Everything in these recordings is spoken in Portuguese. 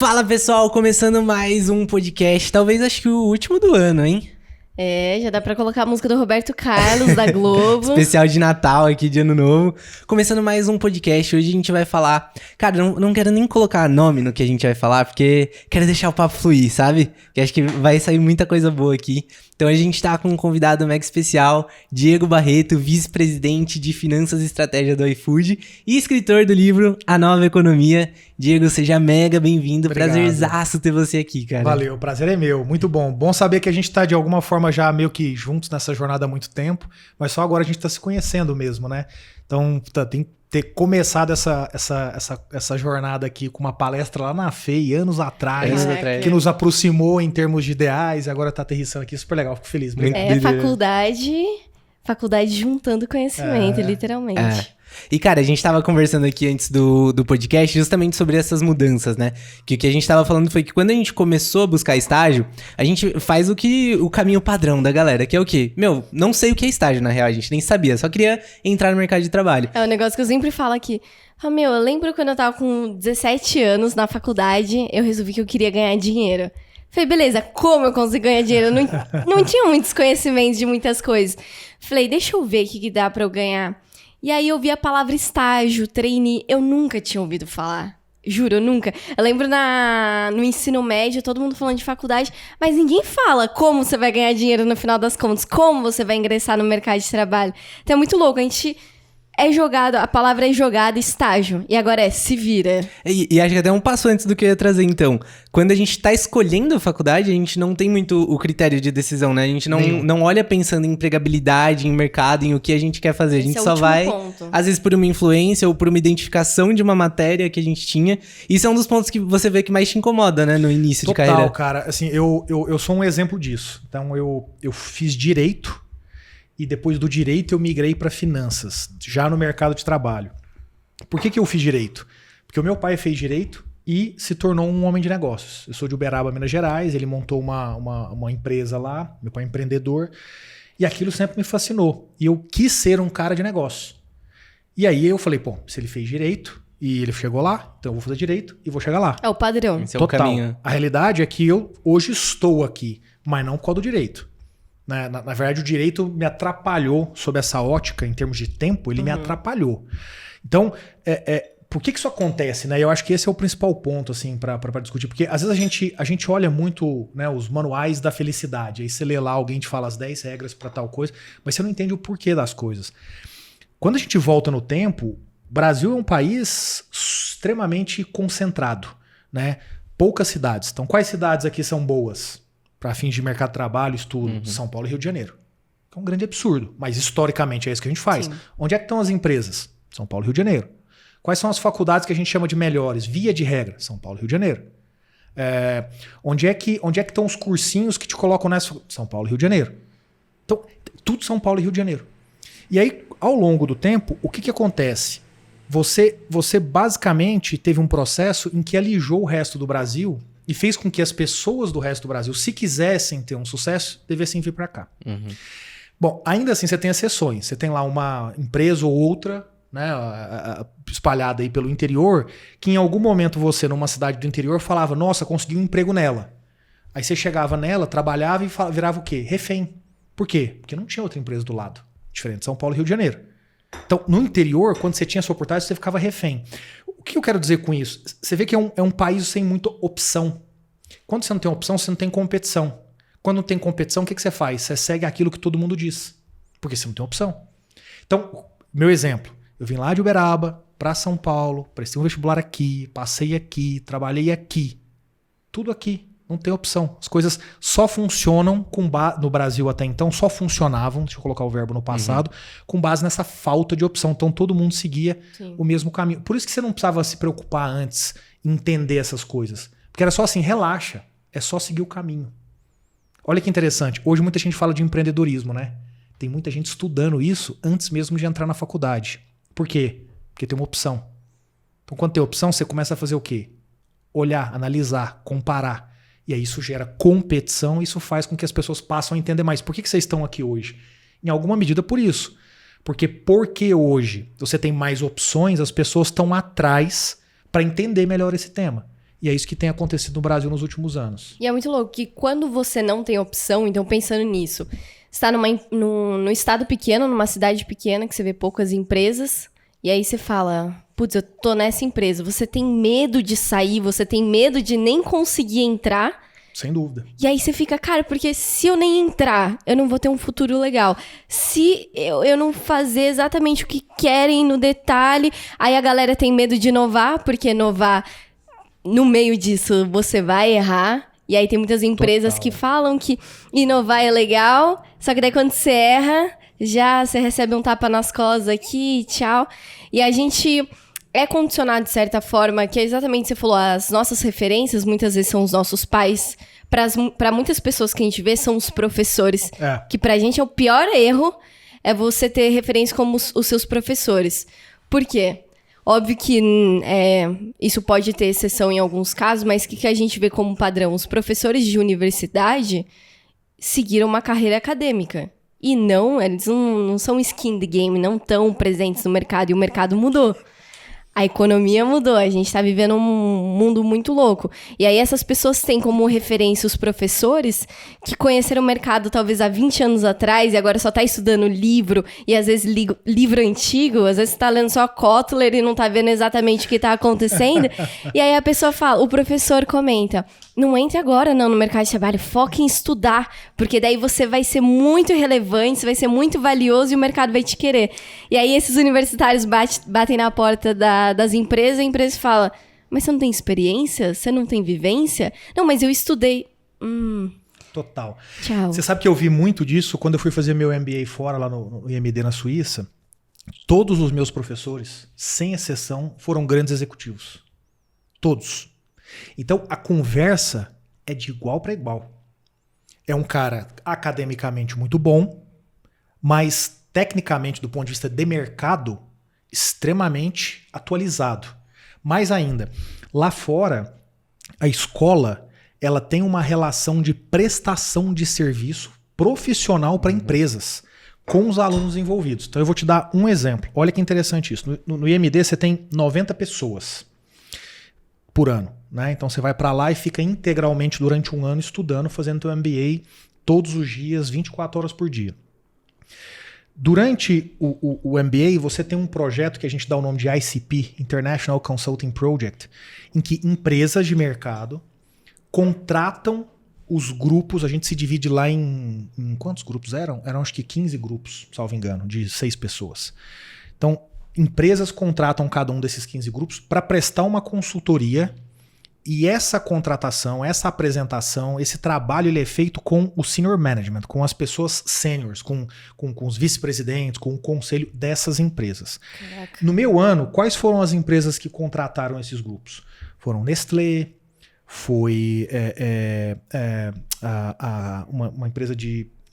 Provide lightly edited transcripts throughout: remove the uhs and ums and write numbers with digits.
Fala pessoal, começando mais um podcast, talvez acho que o último do ano, hein? Já dá pra colocar a música do Roberto Carlos, da Globo. Especial de Natal aqui, de Ano Novo. Começando mais um podcast, hoje a gente vai falar... Cara, não quero nem colocar nome no que a gente vai falar, porque quero deixar o papo fluir, sabe? Que acho que vai sair muita coisa boa aqui. Então a gente tá com um convidado mega especial, Diego Barreto, vice-presidente de Finanças e Estratégia do iFood e escritor do livro A Nova Economia. Diego, seja mega bem-vindo, prazerzaço ter você aqui, cara. Valeu, o prazer é meu, muito bom. Bom saber que a gente tá de alguma forma já meio que juntos nessa jornada há muito tempo, mas só agora a gente tá se conhecendo mesmo, né? Então tem que ter começado essa jornada aqui com uma palestra lá na FEI, anos atrás, que nos aproximou em termos de ideais, e agora tá aterrissando aqui, super legal, fico feliz. Faculdade juntando conhecimento, literalmente. E, cara, a gente tava conversando aqui antes do podcast justamente sobre essas mudanças, né? Que o que a gente tava falando foi que quando a gente começou a buscar estágio, a gente faz o caminho padrão da galera, que é o quê? Não sei o que é estágio, na real, a gente nem sabia, só queria entrar no mercado de trabalho. É um negócio que eu sempre falo aqui. Eu lembro quando eu tava com 17 anos na faculdade, eu resolvi que eu queria ganhar dinheiro. Falei, beleza, como eu consigo ganhar dinheiro? Eu não tinha muitos conhecimentos de muitas coisas. Falei, deixa eu ver o que dá pra eu ganhar. E aí eu vi a palavra estágio, trainee, eu nunca tinha ouvido falar. Juro, eu nunca. Eu lembro no ensino médio, todo mundo falando de faculdade, mas ninguém fala como você vai ganhar dinheiro no final das contas, como você vai ingressar no mercado de trabalho. Então é muito louco, a gente a palavra é jogada, estágio, e agora se vira. E acho que até um passo antes do que eu ia trazer, então. Quando a gente tá escolhendo a faculdade, a gente não tem muito o critério de decisão, né? A gente não olha pensando em empregabilidade, em mercado, em o que a gente quer fazer. A gente só vai, às vezes, por uma influência ou por uma identificação de uma matéria que a gente tinha. Isso é um dos pontos que você vê que mais te incomoda, né? No início de carreira. Total, cara. Assim, eu sou um exemplo disso. Então, eu fiz direito. E depois do direito eu migrei para finanças, já no mercado de trabalho. Por que eu fiz direito? Porque o meu pai fez direito e se tornou um homem de negócios. Eu sou de Uberaba, Minas Gerais, ele montou uma empresa lá, meu pai é empreendedor, e aquilo sempre me fascinou. E eu quis ser um cara de negócio. E aí eu falei, pô, se ele fez direito e ele chegou lá, então eu vou fazer direito e vou chegar lá. É o padrão. Esse é o caminho. A realidade é que eu hoje estou aqui, mas não por causa do direito. Na verdade, o direito me atrapalhou sob essa ótica, em termos de tempo, ele me atrapalhou. Então, por que isso acontece? Né? Eu acho que esse é o principal ponto assim, para discutir. Porque às vezes a gente olha muito, né, os manuais da felicidade. Aí você lê lá, alguém te fala as 10 regras para tal coisa, mas você não entende o porquê das coisas. Quando a gente volta no tempo, o Brasil é um país extremamente concentrado. Né? Poucas cidades. Então, quais cidades aqui são boas? Para fins de mercado de trabalho, estudo, São Paulo e Rio de Janeiro. É um grande absurdo, mas historicamente é isso que a gente faz. Sim. Onde é que estão as empresas? São Paulo e Rio de Janeiro. Quais são as faculdades que a gente chama de melhores? Via de regra, São Paulo e Rio de Janeiro. Onde é que estão os cursinhos que te colocam nessa? São Paulo e Rio de Janeiro. Então, tudo São Paulo e Rio de Janeiro. E aí, ao longo do tempo, o que acontece? Você basicamente teve um processo em que alijou o resto do Brasil e fez com que as pessoas do resto do Brasil, se quisessem ter um sucesso, devessem vir para cá. Bom, ainda assim você tem exceções. Você tem lá uma empresa ou outra, né, espalhada aí pelo interior, que em algum momento você, numa cidade do interior, falava, nossa, consegui um emprego nela. Aí você chegava nela, trabalhava e virava o quê? Refém. Por quê? Porque não tinha outra empresa do lado. Diferente de São Paulo e Rio de Janeiro. Então, no interior, quando você tinha essa oportunidade, você ficava refém. O que eu quero dizer com isso? Você vê que é um país sem muita opção. Quando você não tem opção, você não tem competição. Quando não tem competição, o que você faz? Você segue aquilo que todo mundo diz. Porque você não tem opção. Então, meu exemplo. Eu vim lá de Uberaba para São Paulo, prestei um vestibular aqui, passei aqui, trabalhei aqui. Tudo aqui. Não tem opção. As coisas só funcionam no Brasil até então, só funcionavam, deixa eu colocar o verbo no passado, com base nessa falta de opção. Então todo mundo seguia o mesmo caminho. Por isso que você não precisava se preocupar antes em entender essas coisas. Porque era só assim, relaxa, é só seguir o caminho. Olha que interessante, hoje muita gente fala de empreendedorismo, né? Tem muita gente estudando isso antes mesmo de entrar na faculdade. Por quê? Porque tem uma opção. Então quando tem opção, você começa a fazer o quê? Olhar, analisar, comparar. E aí isso gera competição, isso faz com que as pessoas passem a entender mais. Por que vocês estão aqui hoje? Em alguma medida por isso. Porque hoje você tem mais opções, as pessoas estão atrás para entender melhor esse tema. E é isso que tem acontecido no Brasil nos últimos anos. E é muito louco que quando você não tem opção, então pensando nisso, você tá num estado pequeno, numa cidade pequena, que você vê poucas empresas, e aí você fala, putz, eu tô nessa empresa. Você tem medo de sair, você tem medo de nem conseguir entrar. Sem dúvida. E aí você fica, cara, porque se eu nem entrar, eu não vou ter um futuro legal. Se eu não fazer exatamente o que querem no detalhe, aí a galera tem medo de inovar, porque inovar... No meio disso, você vai errar. E aí tem muitas empresas Total. que falam que inovar é legal. Só que daí quando você erra, já você recebe um tapa nas costas aqui, tchau. E a gente é condicionado de certa forma, que é exatamente, você falou, as nossas referências muitas vezes são os nossos pais. Para muitas pessoas que a gente vê, são os professores. É. Que pra gente é o pior erro, é você ter referência como os seus professores. Por quê? Óbvio que isso pode ter exceção em alguns casos, mas o que a gente vê como padrão? Os professores de universidade seguiram uma carreira acadêmica. E eles não são skin in the game, não estão presentes no mercado, e o mercado mudou. A economia mudou, a gente tá vivendo um mundo muito louco. E aí essas pessoas têm como referência os professores que conheceram o mercado talvez há 20 anos atrás e agora só tá estudando livro, e às vezes livro antigo, às vezes tá lendo só Kotler e não tá vendo exatamente o que tá acontecendo. E aí a pessoa fala, o professor comenta, não entre agora não no mercado de trabalho, foque em estudar, porque daí você vai ser muito relevante, você vai ser muito valioso e o mercado vai te querer. E aí esses universitários batem na porta das empresas, e a empresa fala, mas você não tem experiência? Você não tem vivência? Não, mas eu estudei. Total. Tchau. Você sabe que eu vi muito disso quando eu fui fazer meu MBA fora, lá no IMD na Suíça. Todos os meus professores, sem exceção, foram grandes executivos. Todos. Então, a conversa é de igual para igual. É um cara academicamente muito bom, mas tecnicamente, do ponto de vista de mercado, extremamente atualizado. Mais ainda, lá fora, a escola ela tem uma relação de prestação de serviço profissional para empresas, com os alunos envolvidos. Então eu vou te dar um exemplo. Olha que interessante isso. No IMD você tem 90 pessoas por ano. Né? Então você vai para lá e fica integralmente durante um ano estudando, fazendo teu MBA todos os dias, 24 horas por dia. Durante o MBA, você tem um projeto que a gente dá o nome de ICP, International Consulting Project, em que empresas de mercado contratam os grupos, a gente se divide lá em quantos grupos eram? Eram acho que 15 grupos, salvo engano, de 6 pessoas. Então, empresas contratam cada um desses 15 grupos para prestar uma consultoria. E essa contratação, essa apresentação, esse trabalho ele é feito com o senior management, com as pessoas seniors, com os vice-presidentes, com o conselho dessas empresas. Caraca. No meu ano, quais foram as empresas que contrataram esses grupos? Foram Nestlé, foi uma empresa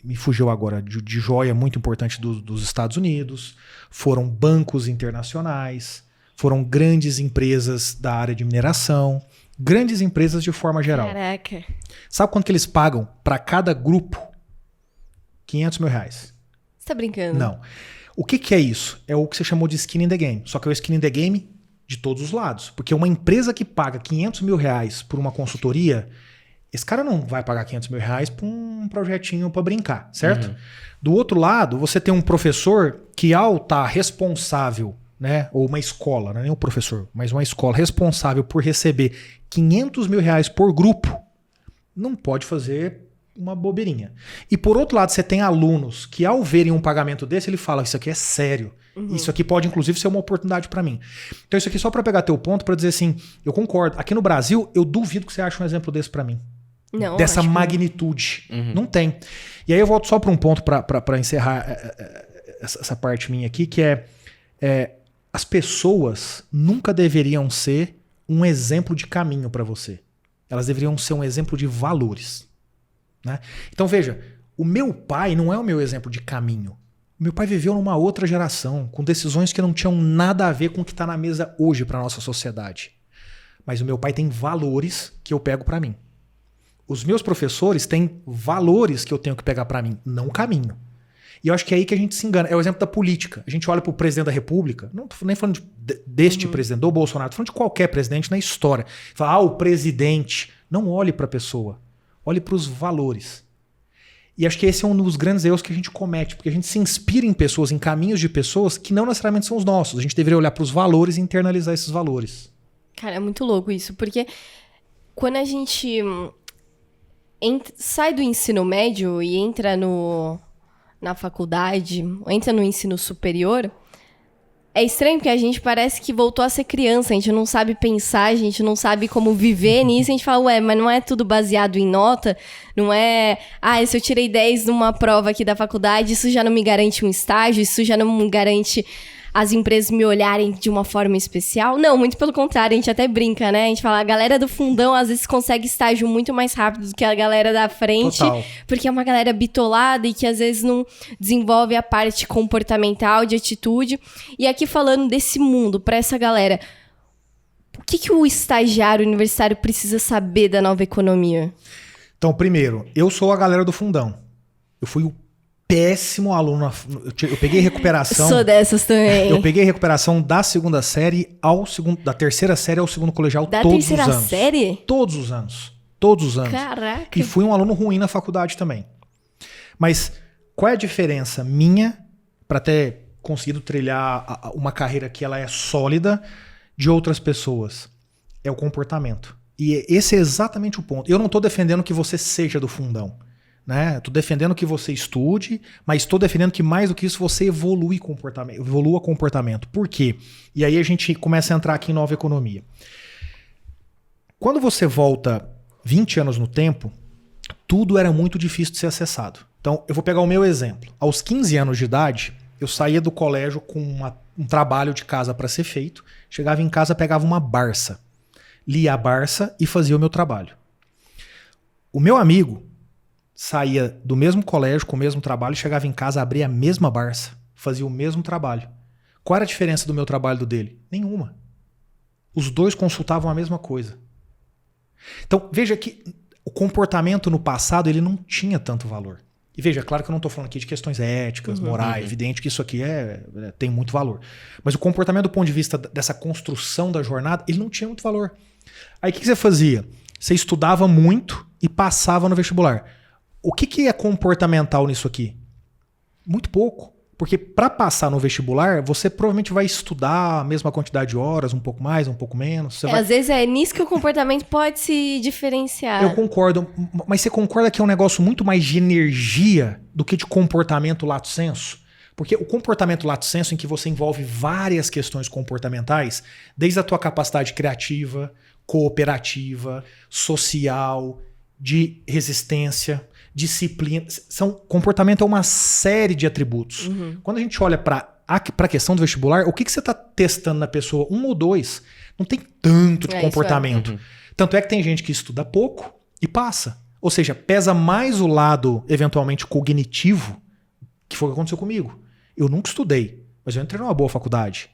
me fugiu agora, de joia muito importante dos Estados Unidos, foram bancos internacionais, foram grandes empresas da área de mineração, grandes empresas de forma geral. Caraca. Sabe quanto que eles pagam para cada grupo? R$500 mil. Você tá brincando? Não. O que é isso? É o que você chamou de skin in the game. Só que é o skin in the game de todos os lados. Porque uma empresa que paga R$500 mil por uma consultoria, esse cara não vai pagar R$500 mil por um projetinho para brincar, certo? Uhum. Do outro lado, você tem um professor que ao estar responsável, né, ou uma escola, não é nem o professor, mas uma escola responsável por receber R$500 mil por grupo, não pode fazer uma bobeirinha. E por outro lado, você tem alunos que ao verem um pagamento desse, ele fala, isso aqui é sério. Uhum. Isso aqui pode inclusive ser uma oportunidade para mim. Então isso aqui só para pegar teu ponto, para dizer assim, eu concordo. Aqui no Brasil, eu duvido que você ache um exemplo desse para mim. Não, dessa acho que magnitude. Uhum. Não tem. E aí eu volto só para um ponto para encerrar essa parte minha aqui, que as pessoas nunca deveriam ser um exemplo de caminho para você. Elas deveriam ser um exemplo de valores. Né? Então veja, o meu pai não é o meu exemplo de caminho. O meu pai viveu numa outra geração, com decisões que não tinham nada a ver com o que está na mesa hoje para a nossa sociedade. Mas o meu pai tem valores que eu pego para mim. Os meus professores têm valores que eu tenho que pegar para mim, não caminho. E eu acho que é aí que a gente se engana. É o exemplo da política. A gente olha pro presidente da República, não tô nem falando deste presidente, do Bolsonaro, tô falando de qualquer presidente na história. Fala, o presidente. Não olhe pra pessoa. Olhe pros valores. E acho que esse é um dos grandes erros que a gente comete, porque a gente se inspira em pessoas, em caminhos de pessoas que não necessariamente são os nossos. A gente deveria olhar pros valores e internalizar esses valores. Cara, é muito louco isso, porque quando a gente sai do ensino médio e entra na faculdade, ou entra no ensino superior, é estranho porque a gente parece que voltou a ser criança, a gente não sabe pensar, a gente não sabe como viver nisso, a gente fala, ué, mas não é tudo baseado em nota, não é, se eu tirei 10 numa prova aqui da faculdade, isso já não me garante um estágio, isso já não me garante as empresas me olharem de uma forma especial. Não, muito pelo contrário, a gente até brinca, né? A gente fala, a galera do fundão às vezes consegue estágio muito mais rápido do que a galera da frente. Total. Porque é uma galera bitolada e que às vezes não desenvolve a parte comportamental, de atitude. E aqui falando desse mundo, pra essa galera, o que o estagiário universitário precisa saber da nova economia? Então, primeiro, eu sou a galera do fundão. Eu fui o péssimo aluno. Eu peguei recuperação. Sou dessas também. Eu peguei recuperação da segunda série da terceira série ao segundo colegial todos os anos. Da terceira série? Todos os anos. Todos os anos. Caraca. E fui um aluno ruim na faculdade também. Mas qual é a diferença minha para ter conseguido trilhar uma carreira que ela é sólida de outras pessoas? É o comportamento. E esse é exatamente o ponto. Eu não estou defendendo que você seja do fundão. Né? Tô defendendo que você estude, mas estou defendendo que mais do que isso você evolua comportamento. Por quê? E aí a gente começa a entrar aqui em nova economia. Quando você volta 20 anos no tempo, tudo era muito difícil de ser acessado. Então, eu vou pegar o meu exemplo. Aos 15 anos de idade, eu saía do colégio com um trabalho de casa para ser feito, chegava em casa, pegava uma Barça, lia a Barça e fazia o meu trabalho. O meu amigo saía do mesmo colégio, com o mesmo trabalho, chegava em casa, abria a mesma Barça, fazia o mesmo trabalho. Qual era a diferença do meu trabalho e do dele? Nenhuma. Os dois consultavam a mesma coisa. Então, veja que o comportamento no passado, ele não tinha tanto valor. E veja, claro que eu não estou falando aqui de questões éticas, morais, evidente que isso aqui tem muito valor. Mas o comportamento do ponto de vista dessa construção da jornada, ele não tinha muito valor. Aí o que você fazia? Você estudava muito e passava no vestibular. O que é comportamental nisso aqui? Muito pouco. Porque para passar no vestibular, você provavelmente vai estudar a mesma quantidade de horas, um pouco mais, um pouco menos. Às vezes é nisso que o comportamento pode se diferenciar. Eu concordo, mas você concorda que é um negócio muito mais de energia do que de comportamento lato sensu? Porque o comportamento lato sensu, em que você envolve várias questões comportamentais, desde a tua capacidade criativa, cooperativa, social, de resistência, disciplina. Comportamento é uma série de atributos. Quando a gente olha para a questão do vestibular, o que você está testando na pessoa? 1 ou 2. Não tem tanto de comportamento. Tanto é que tem gente que estuda pouco e passa. Ou seja, pesa mais o lado, eventualmente, cognitivo, que foi o que aconteceu comigo. Eu nunca estudei, mas eu entrei numa boa faculdade.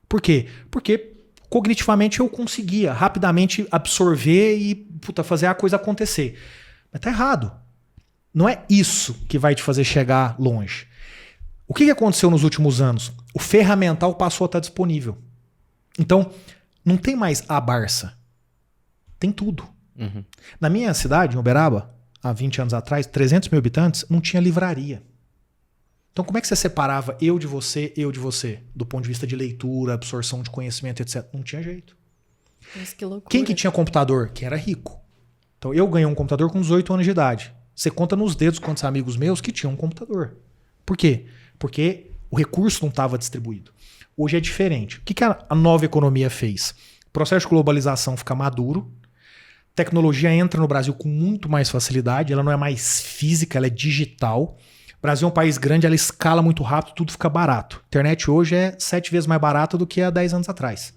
Por quê? Porque cognitivamente eu conseguia rapidamente absorver e fazer a coisa acontecer. Mas tá errado. Não é isso que vai te fazer chegar longe. O que aconteceu nos últimos anos? O ferramental passou a estar disponível. Então, não tem mais a Barça. Tem tudo. Na minha cidade, em Uberaba, há 20 anos atrás, 300 mil habitantes, não tinha livraria. Então, como é que você separava eu de você, do ponto de vista de leitura, absorção de conhecimento, etc? Não tinha jeito. Mas que loucura. Quem que tinha computador? Quem era rico. Então, eu ganhei um computador com 18 anos de idade. Você conta nos dedos quantos amigos meus que tinham um computador. Por quê? Porque o recurso não estava distribuído. Hoje é diferente. O que a nova economia fez? O processo de globalização fica maduro. Tecnologia entra no Brasil com muito mais facilidade. Ela não é mais física, ela é digital. O Brasil é um país grande, ela escala muito rápido, tudo fica barato. A internet hoje é 7 vezes mais barata do que há 10 anos atrás.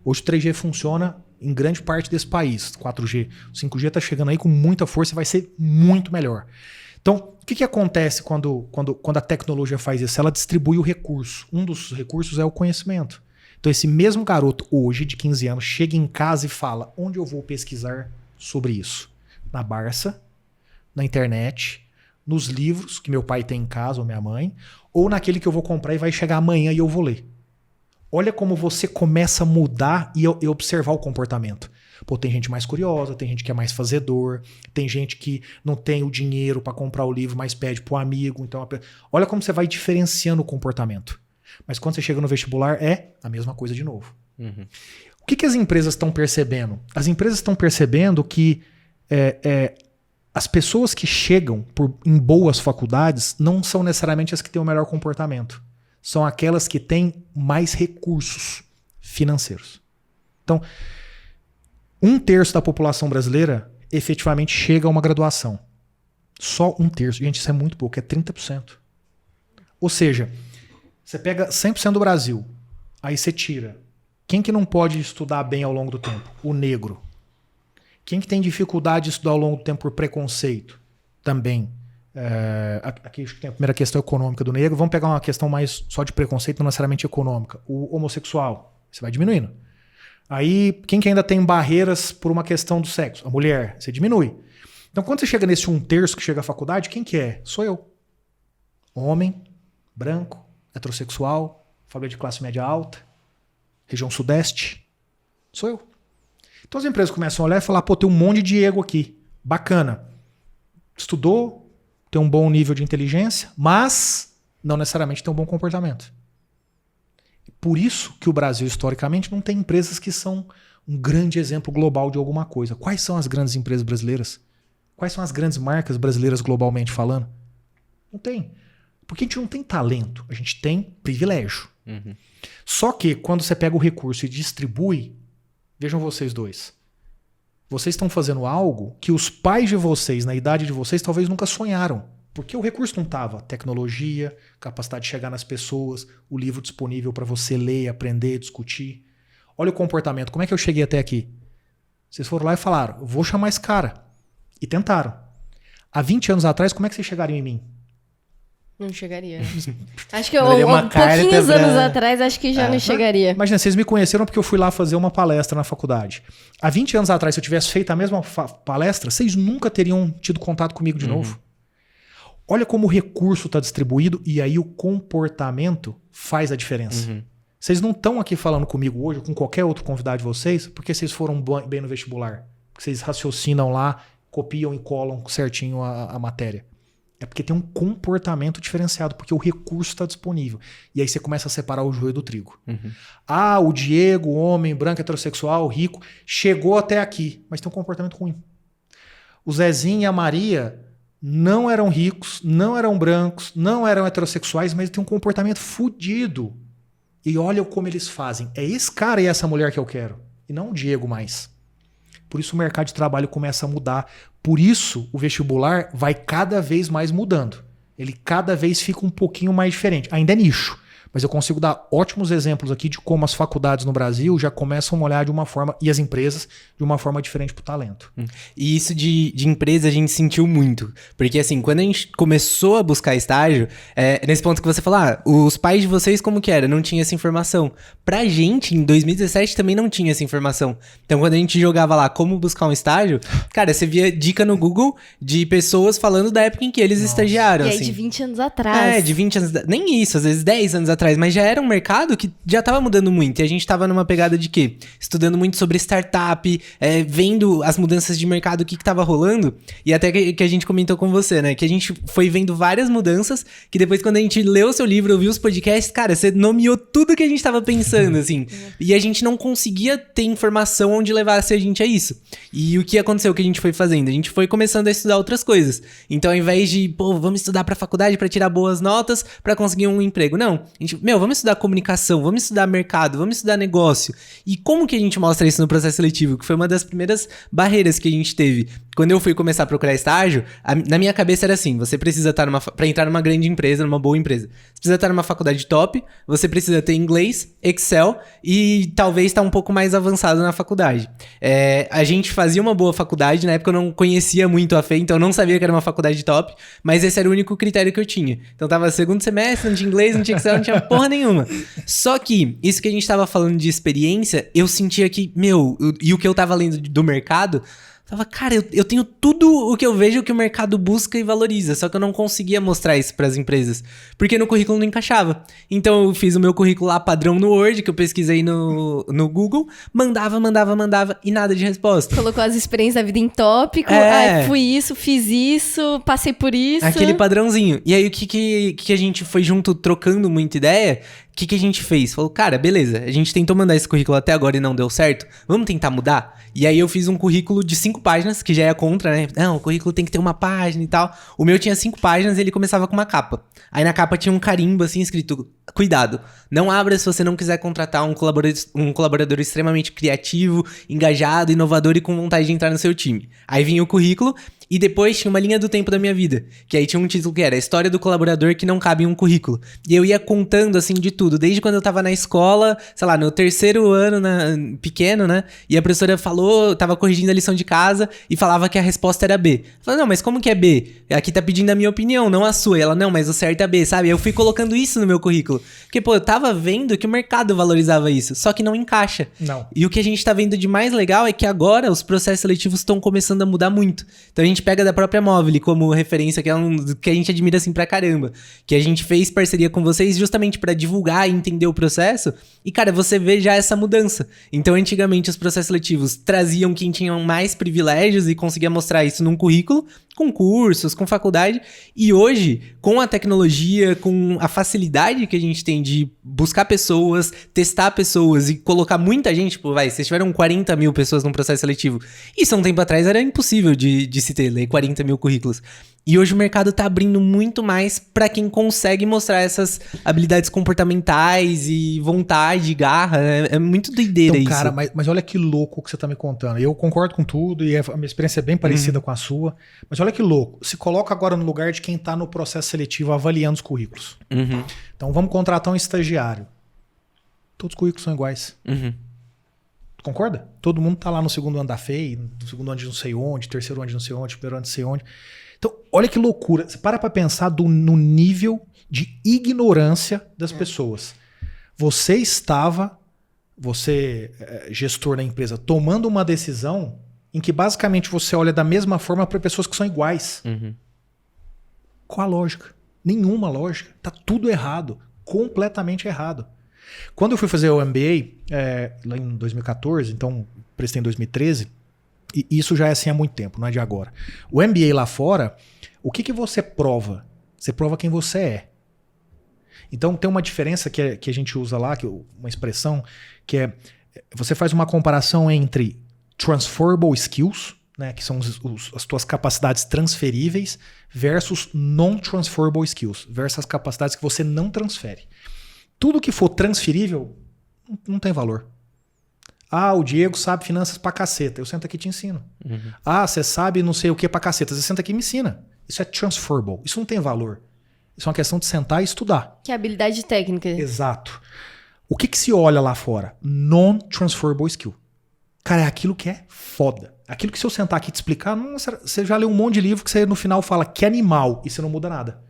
Hoje o 3G funciona em grande parte desse país. 4G, 5G está chegando aí com muita força e vai ser muito melhor. Então, o que acontece quando a tecnologia faz isso? Ela distribui o recurso. Um dos recursos é o conhecimento. Então, esse mesmo garoto hoje, de 15 anos, chega em casa e fala: onde eu vou pesquisar sobre isso? Na Barça, na internet, nos livros que meu pai tem em casa ou minha mãe, ou naquele que eu vou comprar e vai chegar amanhã e eu vou ler. Olha como você começa a mudar e observar o comportamento. Pô, tem gente mais curiosa, tem gente que é mais fazedor, tem gente que não tem o dinheiro para comprar o livro, mas pede pro amigo. Então, olha como você vai diferenciando o comportamento. Mas quando você chega no vestibular, é a mesma coisa de novo. Uhum. O que as empresas estão percebendo? As empresas estão percebendo que as pessoas que chegam em boas faculdades não são necessariamente as que têm o melhor comportamento. São aquelas que têm mais recursos financeiros. Então, 1/3 da população brasileira efetivamente chega a uma graduação. Só 1/3. Gente, isso é muito pouco, é 30%. Ou seja, você pega 100% do Brasil, aí você tira. Quem que não pode estudar bem ao longo do tempo? O negro. Quem que tem dificuldade de estudar ao longo do tempo por preconceito? Também. Aqui tem a primeira questão econômica do negro. Vamos pegar uma questão mais só de preconceito, não necessariamente econômica. O homossexual. Você vai diminuindo. Aí, quem que ainda tem barreiras por uma questão do sexo? A mulher. Você diminui. Então, quando você chega nesse 1/3 que chega à faculdade, quem que é? Sou eu. Homem, branco, heterossexual, família de classe média alta, região sudeste. Sou eu. Então as empresas começam a olhar e falar, pô, tem um monte de Diego aqui. Bacana. Estudou, tem um bom nível de inteligência, mas não necessariamente tem um bom comportamento. Por isso que o Brasil, historicamente, não tem empresas que são um grande exemplo global de alguma coisa. Quais são as grandes empresas brasileiras? Quais são as grandes marcas brasileiras globalmente falando? Não tem. Porque a gente não tem talento, a gente tem privilégio. Uhum. Só que quando você pega o recurso e distribui, vejam vocês dois. Vocês estão fazendo algo que os pais de vocês, na idade de vocês, talvez nunca sonharam. Porque o recurso não estava. Tecnologia, capacidade de chegar nas pessoas, o livro disponível para você ler, aprender, discutir. Olha o comportamento. Como é que eu cheguei até aqui? Vocês foram lá e falaram, vou chamar esse cara. E tentaram. Há 20 anos atrás, como é que vocês chegariam em mim? Não chegaria. Acho que carta pouquinhos anos atrás, acho que já não chegaria. Imagina, vocês me conheceram porque eu fui lá fazer uma palestra na faculdade. Há 20 anos atrás, se eu tivesse feito a mesma palestra, vocês nunca teriam tido contato comigo de novo. Olha como o recurso está distribuído e aí o comportamento faz a diferença. Vocês não estão aqui falando comigo hoje, com qualquer outro convidado de vocês, porque vocês foram bem no vestibular. Porque vocês raciocinam lá, copiam e colam certinho a matéria. É porque tem um comportamento diferenciado, porque o recurso está disponível. E aí você começa a separar o joio do trigo. Ah, o Diego, homem, branco, heterossexual, rico, chegou até aqui, mas tem um comportamento ruim. O Zezinho e a Maria não eram ricos, não eram brancos, não eram heterossexuais, mas tem um comportamento fodido. E olha como eles fazem. É esse cara e essa mulher que eu quero. E não o Diego mais. Por isso o mercado de trabalho começa a mudar. Por isso o vestibular vai cada vez mais mudando. Ele cada vez fica um pouquinho mais diferente. Ainda é nicho. Mas eu consigo dar ótimos exemplos aqui de como as faculdades no Brasil já começam a olhar de uma forma, e as empresas, de uma forma diferente pro talento. E isso de empresa a gente sentiu muito. Porque assim, quando a gente começou a buscar estágio, nesse ponto que você falou, os pais de vocês como que era? Não tinha essa informação. Pra gente, em 2017, também não tinha essa informação. Então quando a gente jogava lá como buscar um estágio, cara, você via dica no Google de pessoas falando da época em que eles estagiaram. E aí assim. de 20 anos atrás. De 20 anos, nem isso, às vezes 10 anos atrás, mas já era um mercado que já tava mudando muito, e a gente tava numa pegada de quê? Estudando muito sobre startup, vendo as mudanças de mercado, o que tava rolando, e até que a gente comentou com você, né, que a gente foi vendo várias mudanças, que depois quando a gente leu o seu livro, ouviu os podcasts, cara, você nomeou tudo que a gente tava pensando, assim, e a gente não conseguia ter informação onde levasse a gente a isso. E o que aconteceu, o que a gente foi fazendo? A gente foi começando a estudar outras coisas. Então, ao invés de, vamos estudar pra faculdade pra tirar boas notas, pra conseguir um emprego, não, a gente, vamos estudar comunicação, vamos estudar mercado, vamos estudar negócio. E como que a gente mostra isso no processo seletivo? Que foi uma das primeiras barreiras que a gente teve. Quando eu fui começar a procurar estágio, na minha cabeça era assim, você precisa estar pra entrar numa grande empresa, numa boa empresa. Você precisa estar numa faculdade top, você precisa ter inglês, Excel e talvez estar um pouco mais avançado na faculdade. A gente fazia uma boa faculdade, na época eu não conhecia muito a FEI, então eu não sabia que era uma faculdade top, mas esse era o único critério que eu tinha. Então tava segundo semestre, não tinha inglês, não tinha Excel, não tinha porra nenhuma. Só que, isso que a gente tava falando de experiência, eu sentia que, e o que eu tava lendo do mercado, Tava, cara, eu tenho tudo o que eu vejo que o mercado busca e valoriza, só que eu não conseguia mostrar isso pras empresas, porque no currículo não encaixava. Então eu fiz o meu currículo lá padrão no Word, que eu pesquisei no Google, mandava e nada de resposta. Colocou as experiências da vida em tópico. Fui isso, fiz isso, passei por isso. Aquele padrãozinho. E aí o que a gente foi junto trocando muita ideia? O que a gente fez? Falou, cara, beleza, a gente tentou mandar esse currículo até agora e não deu certo, vamos tentar mudar? E aí eu fiz um currículo de 5 páginas, que já é contra, né? Não, o currículo tem que ter uma página e tal. O meu tinha 5 páginas e ele começava com uma capa. Aí na capa tinha um carimbo assim escrito, cuidado, não abra se você não quiser contratar um colaborador extremamente criativo, engajado, inovador e com vontade de entrar no seu time. Aí vinha o currículo e depois tinha uma linha do tempo da minha vida, que aí tinha um título que era a história do colaborador que não cabe em um currículo. E eu ia contando assim de tudo, desde quando eu tava na escola, sei lá, no 3º ano, pequeno, né? E a professora falou, tava corrigindo a lição de casa e falava que a resposta era B. Eu falei, não, mas como que é B? Aqui tá pedindo a minha opinião, não a sua. E ela, não, mas o certo é B, sabe? Eu fui colocando isso no meu currículo. Porque, pô, eu tava vendo que o mercado valorizava isso, só que não encaixa. Não. E o que a gente tá vendo de mais legal é que agora os processos seletivos estão começando a mudar muito. Então a gente pega da própria Movile como referência, que é que a gente admira assim pra caramba. Que a gente fez parceria com vocês justamente pra divulgar e entender o processo. E, cara, você vê já essa mudança. Então, antigamente, os processos seletivos traziam quem tinha mais privilégios e conseguia mostrar isso num currículo, com cursos, com faculdade. E hoje, com a tecnologia, com a facilidade que a gente tem de buscar pessoas, testar pessoas e colocar muita gente, tipo, vocês tiveram 40 mil pessoas num processo seletivo. Isso há um tempo atrás era impossível de se ter, ler 40 mil currículos. E hoje o mercado tá abrindo muito mais pra quem consegue mostrar essas habilidades comportamentais e vontade, garra. É muito doideira então, isso. Cara, mas olha que louco o que você tá me contando. Eu concordo com tudo e a minha experiência é bem parecida com a sua. Mas olha que louco. Se coloca agora no lugar de quem tá no processo seletivo avaliando os currículos. Então vamos contratar um estagiário. Todos os currículos são iguais. Concorda? Todo mundo tá lá no 2º ano da FEI, no 2º ano de não sei onde, 3º ano de não sei onde, 1º ano de não sei onde. Então, olha que loucura. Você para pra pensar no nível de ignorância das pessoas. Você, gestor da empresa, tomando uma decisão em que basicamente você olha da mesma forma para pessoas que são iguais. Qual a lógica? Nenhuma lógica. Tá tudo errado. Completamente errado. Quando eu fui fazer o MBA, lá em 2014, então prestei em 2013, e isso já é assim há muito tempo, não é de agora. O MBA lá fora, o que você prova? Você prova quem você é. Então tem uma diferença que a gente usa lá, uma expressão, que é, você faz uma comparação entre transferable skills, né, que são as tuas capacidades transferíveis, versus non-transferable skills, versus as capacidades que você não transfere. Tudo que for transferível não tem valor. Ah, o Diego sabe finanças pra caceta. Eu sento aqui e te ensino. Ah, você sabe não sei o que pra caceta. Você senta aqui e me ensina. Isso é transferable. Isso não tem valor. Isso é uma questão de sentar e estudar. Que é habilidade técnica. Exato. O que se olha lá fora? Non-transferable skill. Cara, é aquilo que é foda. Aquilo que se eu sentar aqui e te explicar, você já leu um monte de livro que você no final fala que animal e você não muda nada.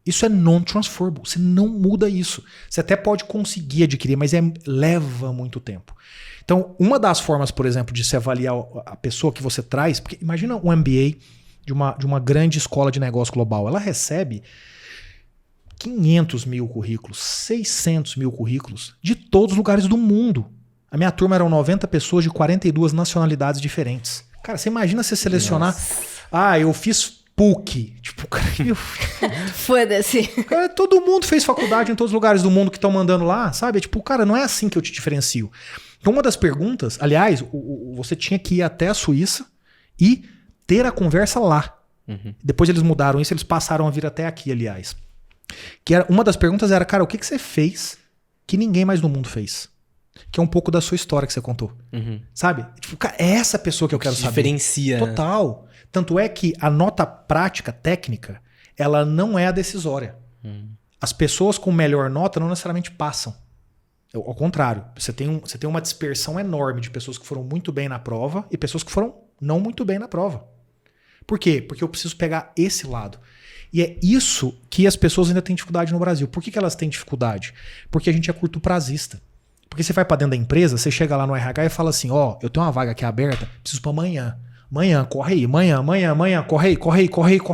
Isso é non-transferable. Você não muda isso. Você até pode conseguir adquirir, mas leva muito tempo. Então, uma das formas, por exemplo, de se avaliar a pessoa que você traz, porque imagina um MBA de uma grande escola de negócio global. Ela recebe 500 mil currículos, 600 mil currículos de todos os lugares do mundo. A minha turma eram 90 pessoas de 42 nacionalidades diferentes. Cara, você imagina você selecionar... Nossa. Ah, eu fiz PUC. Tipo, cara... Foda-se. Cara, todo mundo fez faculdade em todos os lugares do mundo que estão mandando lá, sabe? Tipo, cara, não é assim que eu te diferencio. Então, uma das perguntas... Aliás, você tinha que ir até a Suíça e ter a conversa lá. Depois eles mudaram isso, eles passaram a vir até aqui, aliás. Uma das perguntas era, cara, o que você fez que ninguém mais no mundo fez? Que é um pouco da sua história que você contou. Sabe? Tipo, cara, é essa pessoa que eu quero saber. Diferencia. Total. Tanto é que a nota prática, técnica, ela não é a decisória. As pessoas com melhor nota não necessariamente passam. Ao contrário. Você tem uma dispersão enorme de pessoas que foram muito bem na prova e pessoas que foram não muito bem na prova. Por quê? Porque eu preciso pegar esse lado. E é isso que as pessoas ainda têm dificuldade no Brasil. Por que elas têm dificuldade? Porque a gente é curto prazista. Porque você vai pra dentro da empresa, você chega lá no RH e fala assim, ó, eu tenho uma vaga aqui aberta, preciso pra amanhã. Amanhã, corre aí. Amanhã, corre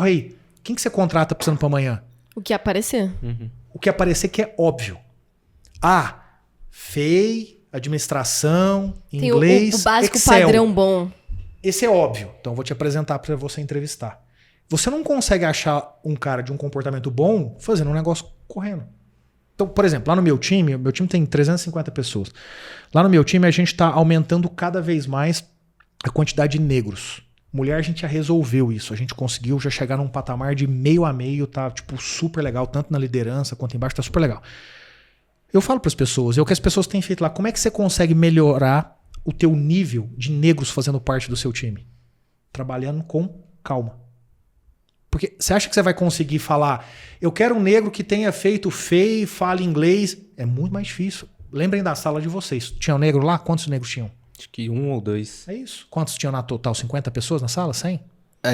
aí. Quem que você contrata precisando pra amanhã? O que aparecer. O que aparecer que é óbvio. FEI, administração, Tem inglês, o básico Excel. padrão bom. Esse é óbvio. Então eu vou te apresentar para você entrevistar. Você não consegue achar um cara de um comportamento bom fazendo um negócio correndo. Então, por exemplo, lá no meu time tem 350 pessoas. Lá no meu time a gente está aumentando cada vez mais a quantidade de negros. Mulher, a gente já resolveu isso. A gente conseguiu já chegar num patamar de meio a meio, tá tipo super legal, tanto na liderança quanto embaixo, tá super legal. Eu falo para as pessoas, é o que as pessoas têm feito lá. Como é que você consegue melhorar o teu nível de negros fazendo parte do seu time? Trabalhando com calma. Porque você acha que você vai conseguir falar, eu quero um negro que tenha feito FEI, fale inglês? É muito mais difícil. Lembrem da sala de vocês. Tinha um negro lá? Quantos negros tinham? Acho que 1 ou 2. É isso. Quantos tinham na total? 50 pessoas na sala? 100?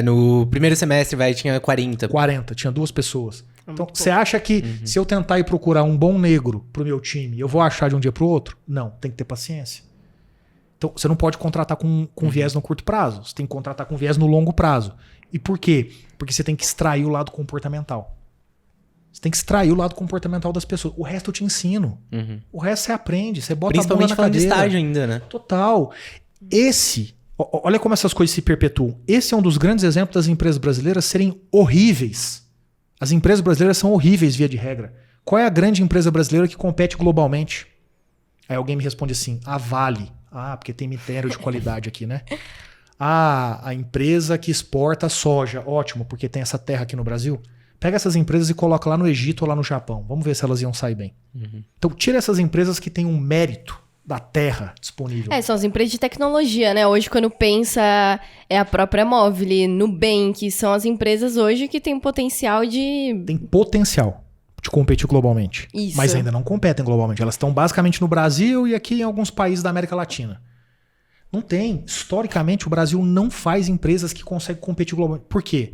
No primeiro semestre, tinha 40. 40. Tinha 2 pessoas. Então, você acha que se eu tentar ir procurar um bom negro pro meu time, eu vou achar de um dia pro outro? Não. Tem que ter paciência. Então, você não pode contratar com viés no curto prazo. Você tem que contratar com viés no longo prazo. E por quê? Porque você tem que extrair o lado comportamental. Você tem que extrair o lado comportamental das pessoas. O resto eu te ensino. O resto você aprende. Você bota a bunda Principalmente na falando de cadeira. estágio ainda, né? Total. Olha como essas coisas se perpetuam. Esse é um dos grandes exemplos das empresas brasileiras serem horríveis. As empresas brasileiras são horríveis, via de regra. Qual é a grande empresa brasileira que compete globalmente? Aí alguém me responde assim, a Vale. Porque tem minério de qualidade aqui, né? A empresa que exporta soja. Ótimo, porque tem essa terra aqui no Brasil. Pega essas empresas e coloca lá no Egito ou lá no Japão. Vamos ver se elas iam sair bem. Então tira essas empresas que têm um mérito da terra disponível. São as empresas de tecnologia, né? Hoje, quando pensa, é a própria Móvel, Nubank, são as empresas hoje que têm potencial de... Tem potencial de competir globalmente. Isso. Mas ainda não competem globalmente. Elas estão basicamente no Brasil e aqui em alguns países da América Latina. Não tem. Historicamente, o Brasil não faz empresas que conseguem competir globalmente. Por quê?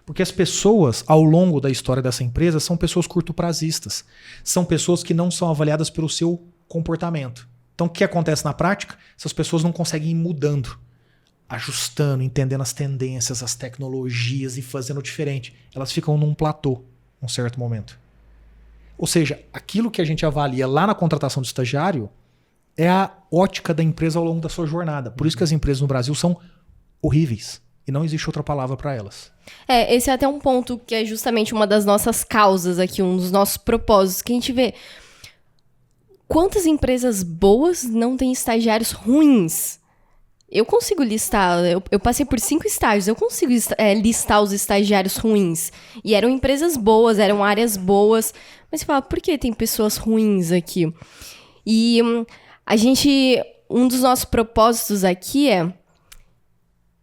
Porque as pessoas, ao longo da história dessa empresa, são pessoas curto-prazistas. São pessoas que não são avaliadas pelo seu comportamento. Então, o que acontece na prática? Essas pessoas não conseguem ir mudando, ajustando, entendendo as tendências, as tecnologias e fazendo diferente. Elas ficam num platô, num certo momento. Ou seja, aquilo que a gente avalia lá na contratação do estagiário é a ótica da empresa ao longo da sua jornada. Por isso que as empresas no Brasil são horríveis. E não existe outra palavra para elas. Esse é até um ponto que é justamente uma das nossas causas aqui, um dos nossos propósitos, que a gente vê. Quantas empresas boas não têm estagiários ruins? Eu consigo listar, eu passei por 5 estágios, eu consigo listar os estagiários ruins. E eram empresas boas, eram áreas boas. Mas você fala, por que tem pessoas ruins aqui? E um dos nossos propósitos aqui é...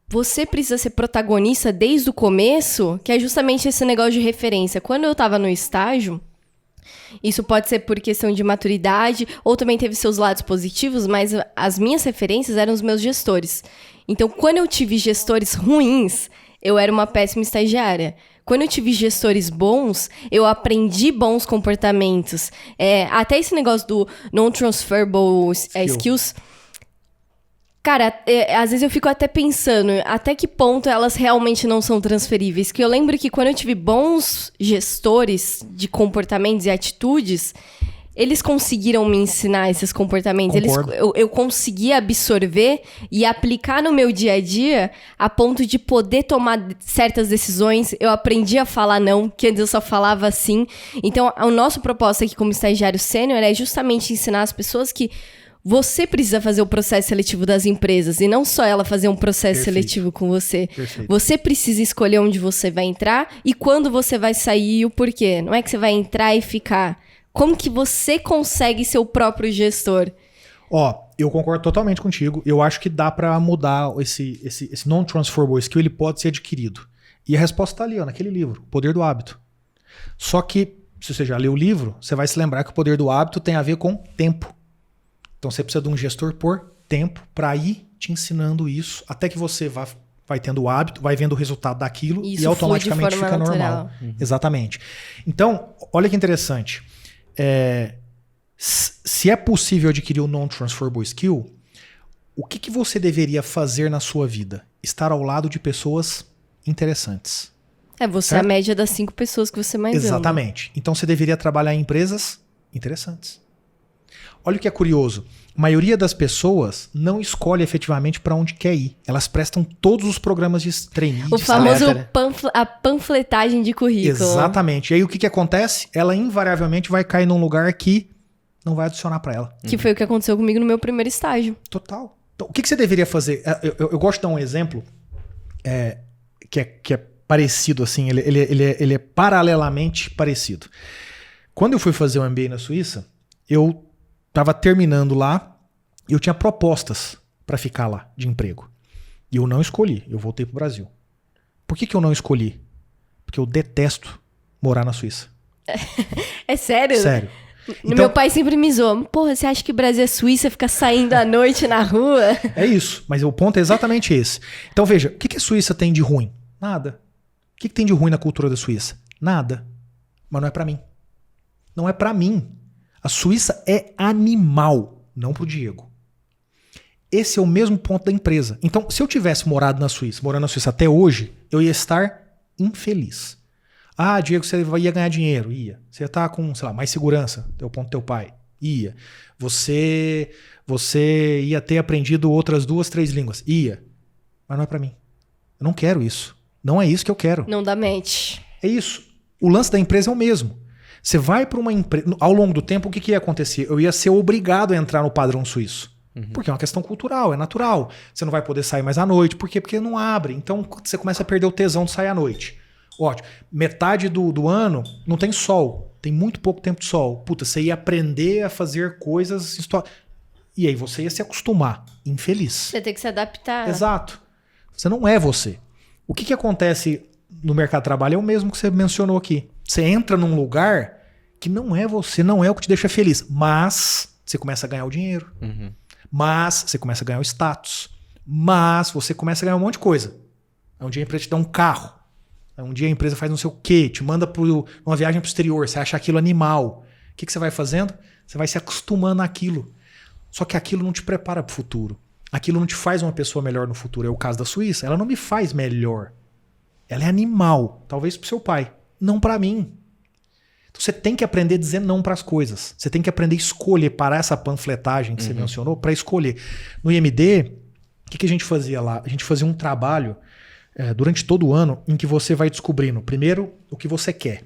Você precisa ser protagonista desde o começo, que é justamente esse negócio de referência. Quando eu estava no estágio, isso pode ser por questão de maturidade, ou também teve seus lados positivos, mas as minhas referências eram os meus gestores. Então, quando eu tive gestores ruins, eu era uma péssima estagiária. Quando eu tive gestores bons, eu aprendi bons comportamentos. Até esse negócio do non-transferable skills... Cara, às vezes eu fico até pensando até que ponto elas realmente não são transferíveis. Que eu lembro que quando eu tive bons gestores de comportamentos e atitudes, eles conseguiram me ensinar esses comportamentos. Eu consegui absorver e aplicar no meu dia a dia a ponto de poder tomar certas decisões. Eu aprendi a falar não, que antes eu só falava sim. Então, o nosso propósito aqui como estagiário sênior é justamente ensinar as pessoas que você precisa fazer o processo seletivo das empresas e não só ela fazer um processo seletivo com você. Perfeito. Você precisa escolher onde você vai entrar e quando você vai sair e o porquê. Não é que você vai entrar e ficar. Como que você consegue ser o próprio gestor? Eu concordo totalmente contigo. Eu acho que dá pra mudar esse non-transferable skill, ele pode ser adquirido. E a resposta tá ali, naquele livro, O Poder do Hábito. Só que, se você já leu o livro, você vai se lembrar que o poder do hábito tem a ver com tempo. Então você precisa de um gestor por tempo para ir te ensinando isso, até que você vai tendo o hábito, vai vendo o resultado daquilo isso e automaticamente fica normal. Exatamente. Então, olha que interessante. Se é possível adquirir o non-transferable skill, o que você deveria fazer na sua vida? estar ao lado de pessoas interessantes. Você certo? é a média das 5 pessoas que você mais ama. Exatamente. Então você deveria trabalhar em empresas interessantes. Olha o que é curioso. A maioria das pessoas não escolhe efetivamente para onde quer ir. Elas prestam todos os programas de trainee. O de famoso salário. a panfletagem de currículo. Exatamente. E aí o que acontece? Ela invariavelmente vai cair num lugar que não vai adicionar para ela. Que foi o que aconteceu comigo no meu primeiro estágio. Total. Então, o que você deveria fazer? Eu gosto de dar um exemplo que é parecido, assim. Ele é paralelamente parecido. Quando eu fui fazer o MBA na Suíça, eu estava terminando lá e eu tinha propostas para ficar lá de emprego. E eu não escolhi. Eu voltei pro Brasil. Por que eu não escolhi? Porque eu detesto morar na Suíça. É sério? Sério. Então, Meu pai sempre me zoa. Porra, você acha que Brasil é Suíça, fica saindo à noite na rua? é isso. Mas o ponto é exatamente esse. Então veja, o que a Suíça tem de ruim? Nada. O que tem de ruim na cultura da Suíça? Nada. Mas não é pra mim. Não é pra mim. A Suíça é animal, não pro Diego. Esse é o mesmo ponto da empresa. Então, se eu tivesse morando na Suíça até hoje, eu ia estar infeliz. Ah, Diego, você ia ganhar dinheiro? Ia. Você ia estar com, sei lá, mais segurança, teu ponto teu pai? Ia. Você ia ter aprendido outras 2, 3 línguas? Ia. Mas não é pra mim. Eu não quero isso. Não é isso que eu quero. Não dá match. É isso. O lance da empresa é o mesmo. Você vai para uma empresa... Ao longo do tempo, o que ia acontecer? Eu ia ser obrigado a entrar no padrão suíço. Porque é uma questão cultural, é natural. Você não vai poder sair mais à noite. Por quê? Porque não abre. Então você começa a perder o tesão de sair à noite. Ótimo. Metade do ano não tem sol. Tem muito pouco tempo de sol. Puta, você ia aprender a fazer coisas... E aí você ia se acostumar. Infeliz. Você tem que se adaptar. Exato. Você não é você. O que acontece no mercado de trabalho é o mesmo que você mencionou aqui. Você entra num lugar que não é você, não é o que te deixa feliz. Mas você começa a ganhar o dinheiro. Mas você começa a ganhar o status. Mas você começa a ganhar um monte de coisa. Um dia a empresa te dá um carro. Um dia a empresa faz não sei o quê, te manda uma viagem pro exterior, você acha aquilo animal. O que você vai fazendo? Você vai se acostumando àquilo. Só que aquilo não te prepara pro futuro. Aquilo não te faz uma pessoa melhor no futuro. É o caso da Suíça. Ela não me faz melhor. Ela é animal. Talvez pro seu pai. Não pra mim. Então você tem que aprender a dizer não pras coisas. Você tem que aprender a escolher, parar essa panfletagem que você mencionou, pra escolher. No IMD, o que a gente fazia lá? A gente fazia um trabalho durante todo o ano em que você vai descobrindo, primeiro, o que você quer.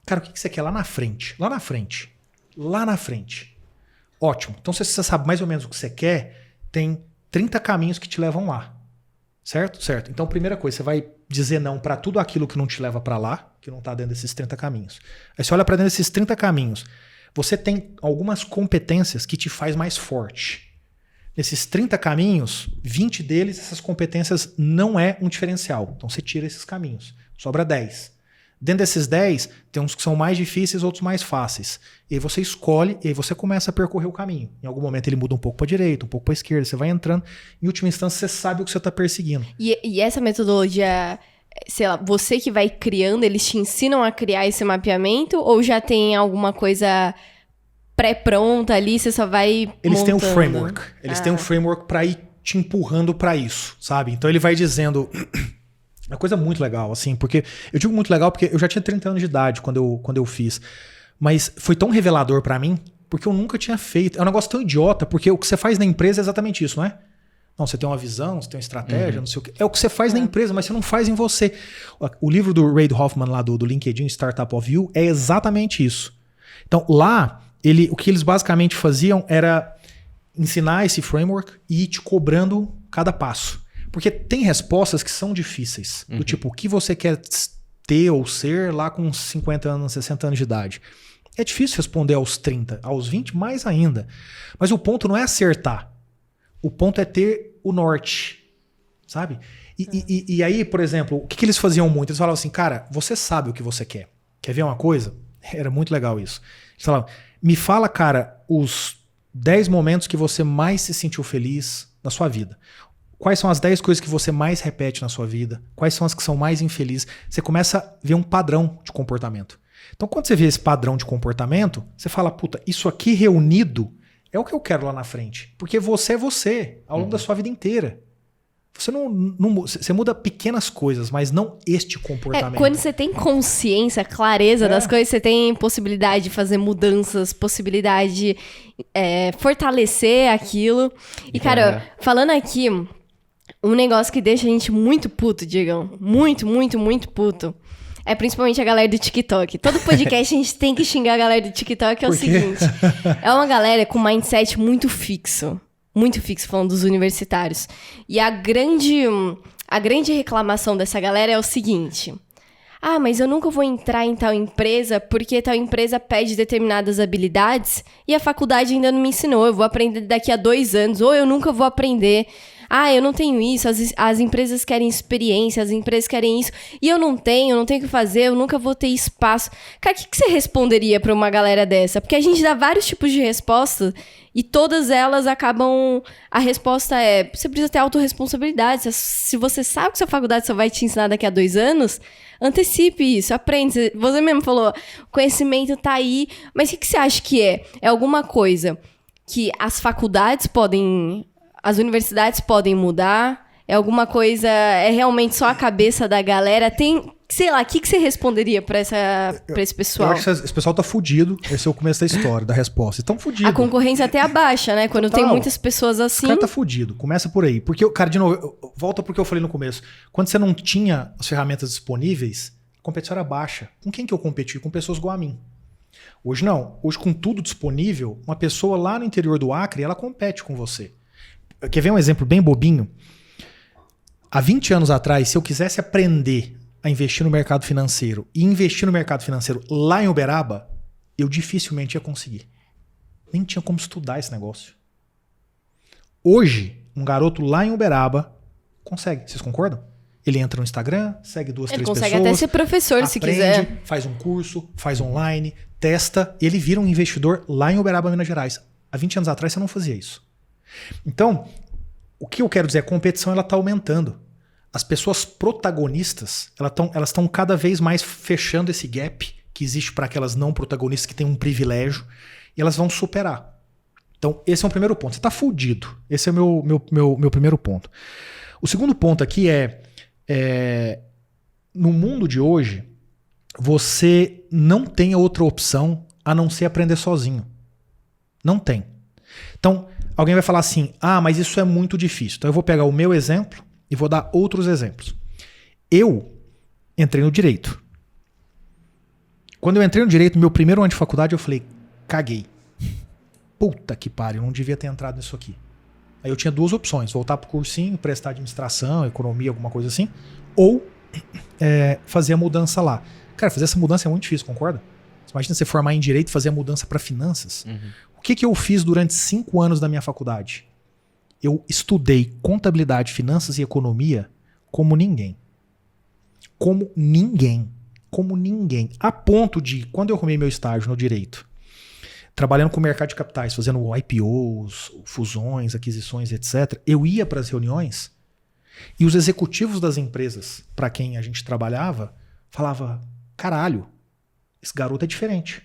Cara, o que você quer lá na frente? Lá na frente. Lá na frente. Ótimo. Então, se você sabe mais ou menos o que você quer, tem 30 caminhos que te levam lá. Certo? Certo. Então, primeira coisa, você vai dizer não para tudo aquilo que não te leva para lá, que não tá dentro desses 30 caminhos. Aí você olha para dentro desses 30 caminhos. Você tem algumas competências que te faz mais forte. Nesses 30 caminhos, 20 deles, essas competências não é um diferencial. Então você tira esses caminhos. Sobra 10. Dentro desses 10, tem uns que são mais difíceis, outros mais fáceis. E aí você escolhe, e aí você começa a percorrer o caminho. Em algum momento ele muda um pouco para a direita, um pouco para a esquerda, você vai entrando. Em última instância, você sabe o que você está perseguindo. E essa metodologia, sei lá, você que vai criando, eles te ensinam a criar esse mapeamento? Ou já tem alguma coisa pré-pronta ali, você só vai Eles têm um montando? framework. Eles têm um framework para ir te empurrando para isso, sabe? Então ele vai dizendo... É uma coisa muito legal, assim, porque... Eu digo muito legal porque eu já tinha 30 anos de idade quando eu fiz. Mas foi tão revelador pra mim, porque eu nunca tinha feito. É um negócio tão idiota, porque o que você faz na empresa é exatamente isso, não é? Não, você tem uma visão, você tem uma estratégia, não sei o quê. É o que você faz na empresa, mas você não faz em você. O livro do Reid Hoffman lá do LinkedIn, Startup of You, é exatamente isso. Então, lá, o que eles basicamente faziam era ensinar esse framework e ir te cobrando cada passo. Porque tem respostas que são difíceis. Do tipo, o que você quer ter ou ser lá com 50 anos, 60 anos de idade? É difícil responder aos 30, aos 20 mais ainda. Mas o ponto não é acertar. O ponto é ter o norte, sabe? E aí, por exemplo, o que eles faziam muito? Eles falavam assim, cara, você sabe o que você quer. Quer ver uma coisa? Era muito legal isso. Eles falavam, me fala, cara, os 10 momentos que você mais se sentiu feliz na sua vida. Quais são as 10 coisas que você mais repete na sua vida? Quais são as que são mais infelizes? Você começa a ver um padrão de comportamento. Então, quando você vê esse padrão de comportamento, você fala, puta, isso aqui reunido é o que eu quero lá na frente. Porque você é você, ao longo da sua vida inteira. você muda pequenas coisas, mas não este comportamento. Quando você tem consciência, clareza das coisas, você tem possibilidade de fazer mudanças, possibilidade de fortalecer aquilo. E, cara, falando aqui, um negócio que deixa a gente muito puto, Diegão. Muito, muito, muito puto. É principalmente a galera do TikTok. Todo podcast a gente tem que xingar a galera do TikTok, é o seguinte. É uma galera com mindset muito fixo. Muito fixo, falando dos universitários. E a grande reclamação dessa galera é o seguinte. Ah, mas eu nunca vou entrar em tal empresa porque tal empresa pede determinadas habilidades e a faculdade ainda não me ensinou. Eu vou aprender daqui a 2 anos, ou eu nunca vou aprender. Ah, eu não tenho isso, as empresas querem experiência, as empresas querem isso, e eu não tenho o que fazer, eu nunca vou ter espaço. Cara, o que você responderia pra uma galera dessa? Porque a gente dá vários tipos de respostas e todas elas acabam... A resposta é, você precisa ter autorresponsabilidade. Se você sabe que sua faculdade só vai te ensinar daqui a 2 anos, antecipe isso, aprende. Você mesmo falou, o conhecimento tá aí, mas o que você acha que é? É alguma coisa que as faculdades podem... As universidades podem mudar? É alguma coisa... É realmente só a cabeça da galera? Tem... Sei lá, o que você responderia pra esse pessoal? Eu acho que esse pessoal tá fudido. Esse é o começo da história, da resposta. Estão fudidos. A concorrência até abaixa, né? Quando tem muitas pessoas assim... O cara tá fudido. Começa por aí. Porque, cara, de novo, volta pro que eu falei no começo. Quando você não tinha as ferramentas disponíveis, a competição era baixa. Com quem que eu competi? Com pessoas igual a mim. Hoje não. Hoje, com tudo disponível, uma pessoa lá no interior do Acre, ela compete com você. Quer ver um exemplo bem bobinho? Há 20 anos atrás, se eu quisesse aprender a investir no mercado financeiro e investir no mercado financeiro lá em Uberaba, eu dificilmente ia conseguir. Nem tinha como estudar esse negócio. Hoje, um garoto lá em Uberaba consegue. Vocês concordam? Ele entra no Instagram, segue 2, 3 pessoas. Ele consegue até ser professor, aprende, se quiser. Faz um curso, faz online, testa. Ele vira um investidor lá em Uberaba, Minas Gerais. Há 20 anos atrás, você não fazia isso. Então, o que eu quero dizer, a competição ela está aumentando. As pessoas protagonistas, elas estão cada vez mais fechando esse gap que existe para aquelas não protagonistas que têm um privilégio, e elas vão superar. Então, esse é o primeiro ponto. Você está fudido. Esse é o meu primeiro ponto. O segundo ponto aqui no mundo de hoje, você não tem outra opção a não ser aprender sozinho. Não tem. Então, alguém vai falar assim, mas isso é muito difícil. Então eu vou pegar o meu exemplo e vou dar outros exemplos. Eu entrei no direito. Quando eu entrei no direito, meu primeiro ano de faculdade, eu falei, caguei. Puta que pariu, eu não devia ter entrado nisso aqui. Aí eu tinha 2 opções, voltar pro cursinho, prestar administração, economia, alguma coisa assim, ou fazer a mudança lá. Cara, fazer essa mudança é muito difícil, concorda? Você imagina você formar em direito e fazer a mudança para finanças. Uhum. O que eu fiz durante 5 anos da minha faculdade? Eu estudei contabilidade, finanças e economia como ninguém. Como ninguém. Como ninguém. A ponto de, quando eu arrumei meu estágio no direito, trabalhando com o mercado de capitais, fazendo IPOs, fusões, aquisições, etc., eu ia para as reuniões e os executivos das empresas para quem a gente trabalhava falavam, caralho, esse garoto é diferente.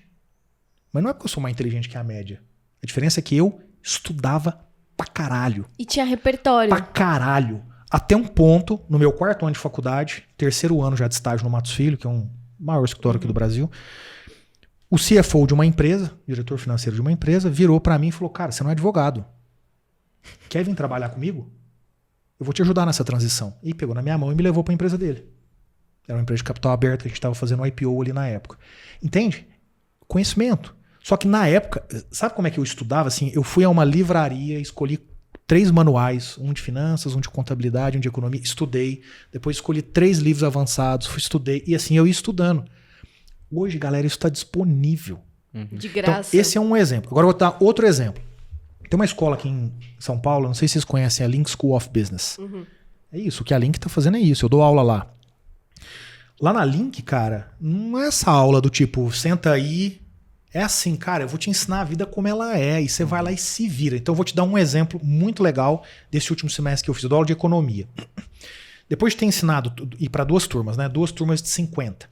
Mas não é porque eu sou mais inteligente que a média. A diferença é que eu estudava pra caralho. E tinha repertório. Pra caralho. Até um ponto, no meu 4º ano de faculdade, 3º ano já de estágio no Matos Filho, que é um maior escritório aqui do Brasil, o CFO de uma empresa, diretor financeiro de uma empresa, virou pra mim e falou, cara, você não é advogado. Quer vir trabalhar comigo? Eu vou te ajudar nessa transição. E pegou na minha mão e me levou pra empresa dele. Era uma empresa de capital aberto que a gente estava fazendo um IPO ali na época. Entende? Conhecimento. Só que na época, sabe como é que eu estudava? Assim, eu fui a uma livraria, escolhi 3 manuais, um de finanças, um de contabilidade, um de economia, estudei. Depois escolhi 3 livros avançados, estudei. E assim, eu ia estudando. Hoje, galera, isso está disponível. De graça. Então, esse é um exemplo. Agora eu vou dar outro exemplo. Tem uma escola aqui em São Paulo, não sei se vocês conhecem, a Link School of Business. Uhum. É isso, o que a Link está fazendo é isso. Eu dou aula lá. Lá na Link, cara, não é essa aula do tipo, senta aí. É assim, cara, eu vou te ensinar a vida como ela é, e você vai lá e se vira. Então eu vou te dar um exemplo muito legal desse último semestre que eu fiz. Eu dou aula de economia. Depois de ter ensinado, e para 2 turmas, né? 2 turmas de 50.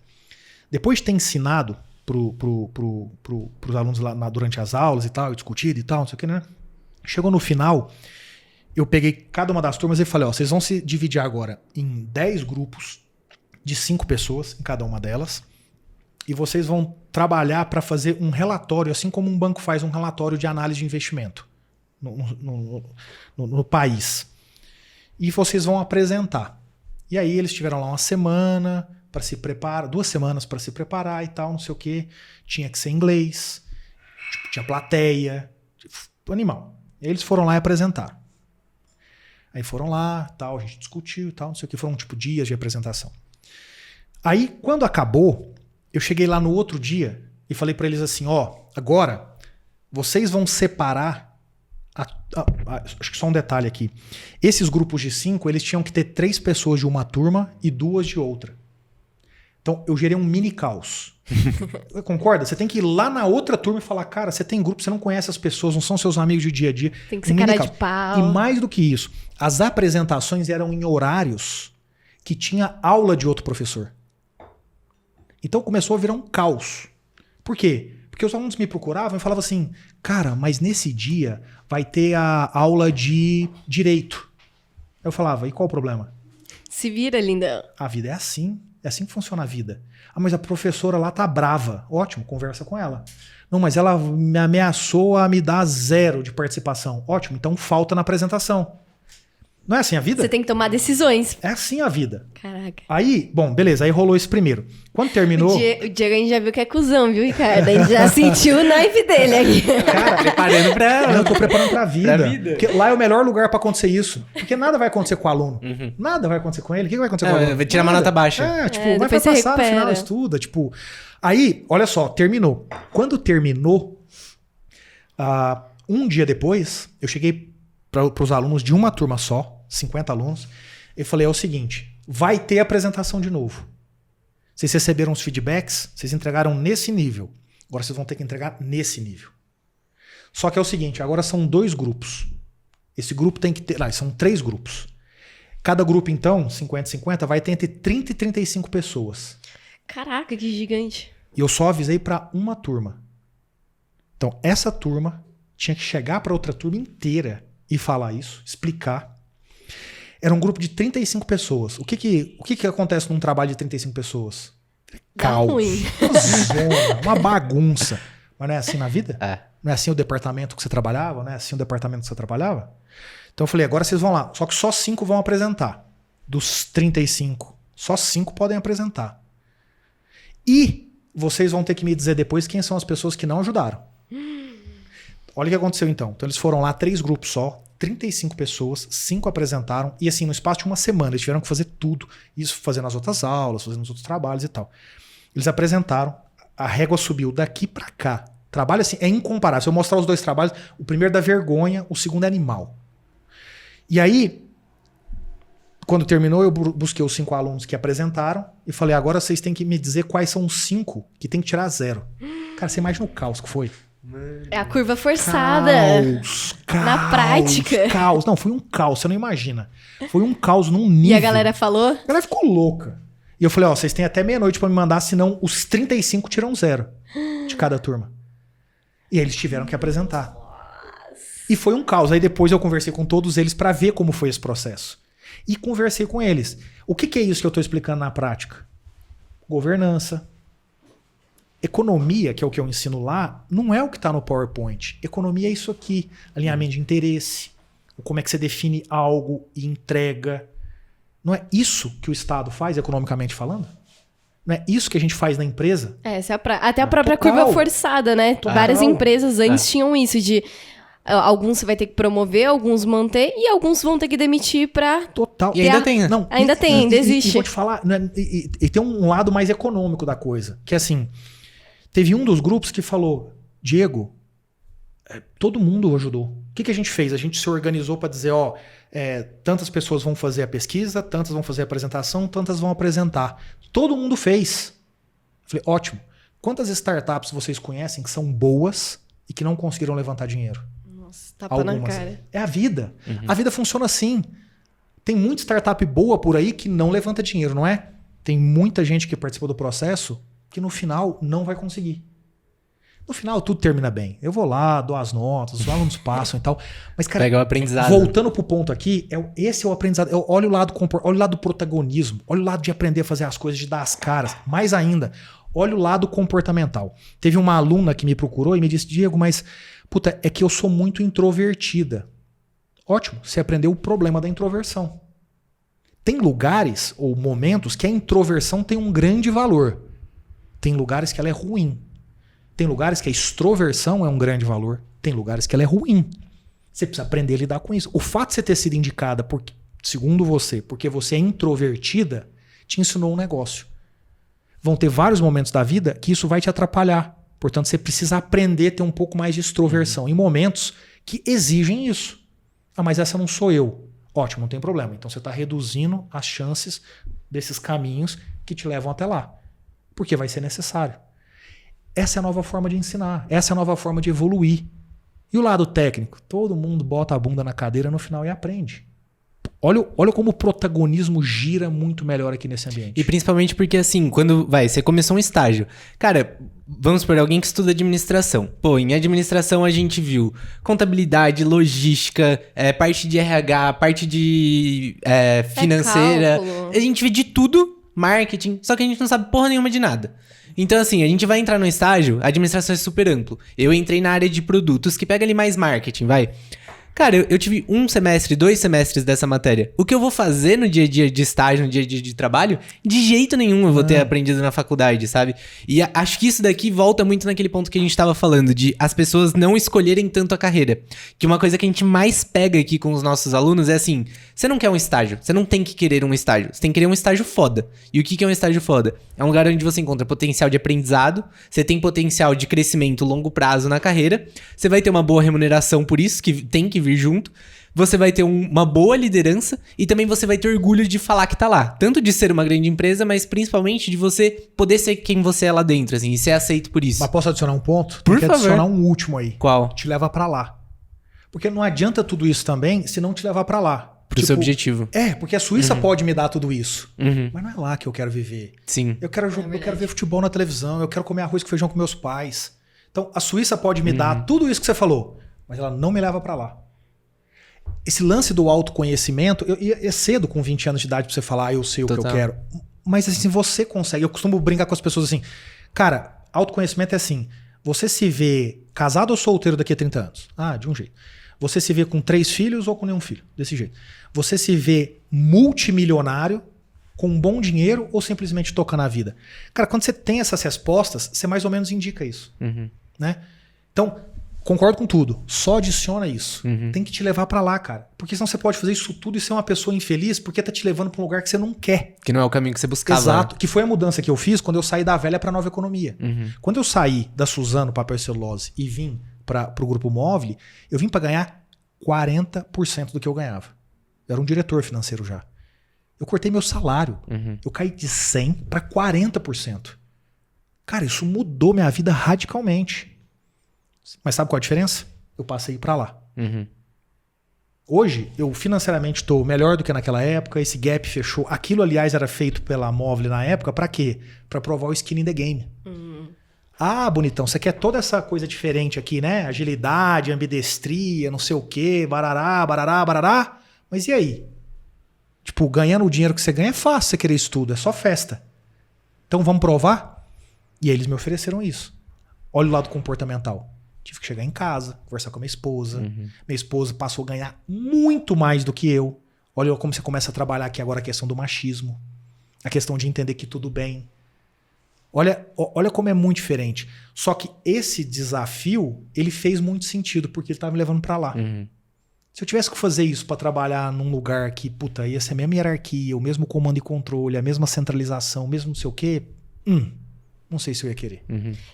Depois de ter ensinado pros alunos lá durante as aulas e tal, discutido e tal, não sei o que, né? Chegou no final, eu peguei cada uma das turmas e falei, ó, vocês vão se dividir agora em 10 grupos de 5 pessoas em cada uma delas, e vocês vão trabalhar para fazer um relatório, assim como um banco faz um relatório de análise de investimento no país. E vocês vão apresentar. E aí eles tiveram lá uma semana para se preparar, 2 semanas para se preparar e tal, não sei o quê. Tinha que ser inglês, tipo, tinha plateia, tipo, animal. E aí eles foram lá e apresentaram. Aí foram lá, tal, a gente discutiu e tal, não sei o que, foram tipo dias de apresentação. Aí, quando acabou, eu cheguei lá no outro dia e falei para eles assim, ó, agora vocês vão separar, acho que só um detalhe aqui, esses grupos de 5, eles tinham que ter 3 pessoas de uma turma e 2 de outra. Então, eu gerei um mini caos. Concorda? Você tem que ir lá na outra turma e falar, cara, você tem grupo, você não conhece as pessoas, não são seus amigos de dia a dia. Tem que ser cara de pau. E mais do que isso, as apresentações eram em horários que tinha aula de outro professor. Então começou a virar um caos. Por quê? Porque os alunos me procuravam e falavam assim, cara, mas nesse dia vai ter a aula de direito. Eu falava, e qual o problema? Se vira, lindão. A vida é assim que funciona a vida. Ah, mas a professora lá tá brava. Ótimo, conversa com ela. Não, mas ela me ameaçou a me dar 0 de participação. Ótimo, então falta na apresentação. Não é assim a vida? Você tem que tomar decisões. É assim a vida. Caraca. Aí, bom, beleza, aí rolou esse primeiro. Quando terminou... O Diego a gente já viu que é cuzão, viu, Ricardo? A gente já sentiu o naipe dele aqui. Cara, Preparando pra... eu tô preparando pra vida. Pra vida. Porque lá é o melhor lugar pra acontecer isso. Porque nada vai acontecer com o aluno. Nada vai acontecer com ele. O que vai acontecer com o aluno? Vai tirar uma Nada. nota baixa. Vai depois você passar no final, recupera. estuda. Tipo... Aí, olha só, terminou. Quando terminou, um dia depois, eu cheguei pros alunos de uma turma só, 50 alunos, e falei, é o seguinte, vai ter apresentação de novo. Vocês receberam os feedbacks, vocês entregaram nesse nível. Agora vocês vão ter que entregar nesse nível. Só que é o seguinte, agora são 2 grupos. Esse grupo tem que ter... são 3 grupos. Cada grupo, então, 50-50, vai ter entre 30 e 35 pessoas. Caraca, que gigante. E eu só avisei para uma turma. Então, essa turma tinha que chegar para outra turma inteira e falar isso, explicar. Era um grupo de 35 pessoas. O que acontece num trabalho de 35 pessoas? Caos. ruim. Uma zona, uma bagunça. Mas não é assim na vida? É. Não é assim o departamento que você trabalhava? Não é assim o departamento que você trabalhava? Então eu falei, agora vocês vão lá. Só que só 5 vão apresentar. Dos 35, só 5 podem apresentar. E vocês vão ter que me dizer depois quem são as pessoas que não ajudaram. Olha o que aconteceu então. Então eles foram lá, 3 grupos só, 35 pessoas, 5 apresentaram, e assim, no espaço de uma semana, eles tiveram que fazer tudo, isso fazendo as outras aulas, fazendo os outros trabalhos e tal. Eles apresentaram, a régua subiu daqui pra cá. Trabalho assim, é incomparável. Se eu mostrar os 2 trabalhos, o primeiro dá vergonha, o segundo é animal. E aí, quando terminou, eu busquei os 5 alunos que apresentaram e falei, agora vocês têm que me dizer quais são os 5 que tem que tirar 0. Cara, você imagina o caos que foi? É a curva forçada. Caos, Na prática. Caos. Não, foi um caos, você não imagina. Foi um caos num nível. E a galera falou? A galera ficou louca. E eu falei, ó, vocês têm até meia-noite pra me mandar, senão os 35 tiram 0 de cada turma. E aí eles tiveram que apresentar. E foi um caos. Aí depois eu conversei com todos eles pra ver como foi esse processo. E conversei com eles. O que é isso que eu tô explicando na prática? Governança. Economia, que é o que eu ensino lá, não é o que está no PowerPoint. Economia é isso aqui. Alinhamento de interesse. Como é que você define algo e entrega. Não é isso que o Estado faz, economicamente falando? Não é isso que a gente faz na empresa? Essa é até a própria Total. curva forçada, né? Total. Várias empresas antes tinham isso de... Alguns você vai ter que promover, alguns manter, e alguns vão ter que demitir pra... Total. E ainda tem, né? Não, Ainda tem, ainda existe. E vou te falar, né, e tem um lado mais econômico da coisa. Que assim, teve um dos grupos que falou, Diego, todo mundo ajudou. O que a gente fez? A gente se organizou para dizer, ó, tantas pessoas vão fazer a pesquisa, tantas vão fazer a apresentação, tantas vão apresentar. Todo mundo fez. Falei, ótimo. Quantas startups vocês conhecem que são boas e que não conseguiram levantar dinheiro? Nossa, tapa na cara. É a vida. A vida funciona assim. Tem muita startup boa por aí que não levanta dinheiro, não é? Tem muita gente que participa do processo que no final não vai conseguir. No final, tudo termina bem. Eu vou lá, dou as notas, os alunos passam e tal. Mas, cara, Pega o aprendizado. voltando pro ponto aqui, esse é o aprendizado. Olha o lado do protagonismo, olha o lado de aprender a fazer as coisas, de dar as caras. Mais ainda, olha o lado comportamental. Teve uma aluna que me procurou e me disse, Diego, mas, puta, é que eu sou muito introvertida. Ótimo, você aprendeu o problema da introversão. Tem lugares ou momentos que a introversão tem um grande valor. Tem lugares que ela é ruim. Tem lugares que a extroversão é um grande valor. Tem lugares que ela é ruim. Você precisa aprender a lidar com isso. O fato de você ter sido indicada, segundo você, porque você é introvertida, te ensinou um negócio. Vão ter vários momentos da vida que isso vai te atrapalhar. Portanto, você precisa aprender a ter um pouco mais de extroversão em momentos que exigem isso. Ah, mas essa não sou eu. Ótimo, não tem problema. Então você está reduzindo as chances desses caminhos que te levam até lá. Porque vai ser necessário. Essa é a nova forma de ensinar. Essa é a nova forma de evoluir. E o lado técnico? Todo mundo bota a bunda na cadeira no final e aprende. Olha como o protagonismo gira muito melhor aqui nesse ambiente. E principalmente porque, assim, quando você começou um estágio. Cara, vamos por alguém que estuda administração. Pô, em administração a gente viu contabilidade, logística, parte de RH, parte de financeira. Cálculo. A gente vê de tudo, marketing, só que a gente não sabe porra nenhuma de nada. Então, assim, a gente vai entrar no estágio, a administração é super amplo. Eu entrei na área de produtos, que pega ali mais marketing, vai. Cara, eu tive 1 semestre, 2 semestres dessa matéria. O que eu vou fazer no dia a dia de estágio, no dia a dia de trabalho, de jeito nenhum eu vou ter aprendido na faculdade, sabe? E acho que isso daqui volta muito naquele ponto que a gente tava falando, de as pessoas não escolherem tanto a carreira. Que uma coisa que a gente mais pega aqui com os nossos alunos é assim, você não quer um estágio, você não tem que querer um estágio, você tem que querer um estágio foda. E o que é um estágio foda? É um lugar onde você encontra potencial de aprendizado, você tem potencial de crescimento longo prazo na carreira, você vai ter uma boa remuneração por isso, que tem que vir junto, você vai ter uma boa liderança e também você vai ter orgulho de falar que tá lá. Tanto de ser uma grande empresa, mas principalmente de você poder ser quem você é lá dentro, assim, e ser aceito por isso. Mas posso adicionar um ponto? Por Eu quero favor. adicionar um último aí. Qual? Te leva pra lá. Porque não adianta tudo isso também se não te levar pra lá. Pro seu objetivo. Porque a Suíça pode me dar tudo isso. Uhum. Mas não é lá que eu quero viver. Sim. Eu quero ver futebol na televisão, eu quero comer arroz com feijão com meus pais. Então, a Suíça pode me dar tudo isso que você falou, mas ela não me leva pra lá. Esse lance do autoconhecimento, é cedo com 20 anos de idade pra você falar, eu sei o que eu quero. Mas assim, você consegue. Eu costumo brincar com as pessoas assim, cara, autoconhecimento é assim, você se vê casado ou solteiro daqui a 30 anos? Ah, de um jeito. Você se vê com 3 filhos ou com nenhum filho? Desse jeito. Você se vê multimilionário, com um bom dinheiro ou simplesmente tocando a vida? Cara, quando você tem essas respostas, você mais ou menos indica isso. Né? Então, concordo com tudo. Só adiciona isso. Tem que te levar pra lá, cara. Porque senão você pode fazer isso tudo e ser uma pessoa infeliz porque tá te levando pra um lugar que você não quer. Que não é o caminho que você buscava. Exato. Né? Que foi a mudança que eu fiz quando eu saí da velha pra nova economia. Quando eu saí da Suzano, papel e celulose e vim pro Grupo Móvel, eu vim pra ganhar 40% do que eu ganhava. Eu era um diretor financeiro já. Eu cortei meu salário. Eu caí de 100% para 40%. Cara, isso mudou minha vida radicalmente. Mas sabe qual a diferença? Eu passei para lá. Hoje, eu financeiramente estou melhor do que naquela época. Esse gap fechou. Aquilo, aliás, era feito pela Móvel na época. Para quê? Para provar o skin in the game. Ah, bonitão, você quer toda essa coisa diferente aqui, né? Agilidade, ambidestria, não sei o quê, barará, barará, barará. Mas e aí? Tipo, ganhando o dinheiro que você ganha é fácil você querer isso tudo, é só festa. Então vamos provar? E aí eles me ofereceram isso. Olha o lado comportamental. Tive que chegar em casa, conversar com a minha esposa. Minha esposa passou a ganhar muito mais do que eu. Olha como você começa a trabalhar aqui agora a questão do machismo. A questão de entender que tudo bem. Olha como é muito diferente. Só que esse desafio, ele fez muito sentido, porque ele estava me levando para lá. Se eu tivesse que fazer isso para trabalhar num lugar que, puta, ia ser a mesma hierarquia, o mesmo comando e controle, a mesma centralização, o mesmo não sei o quê, não sei se eu ia querer.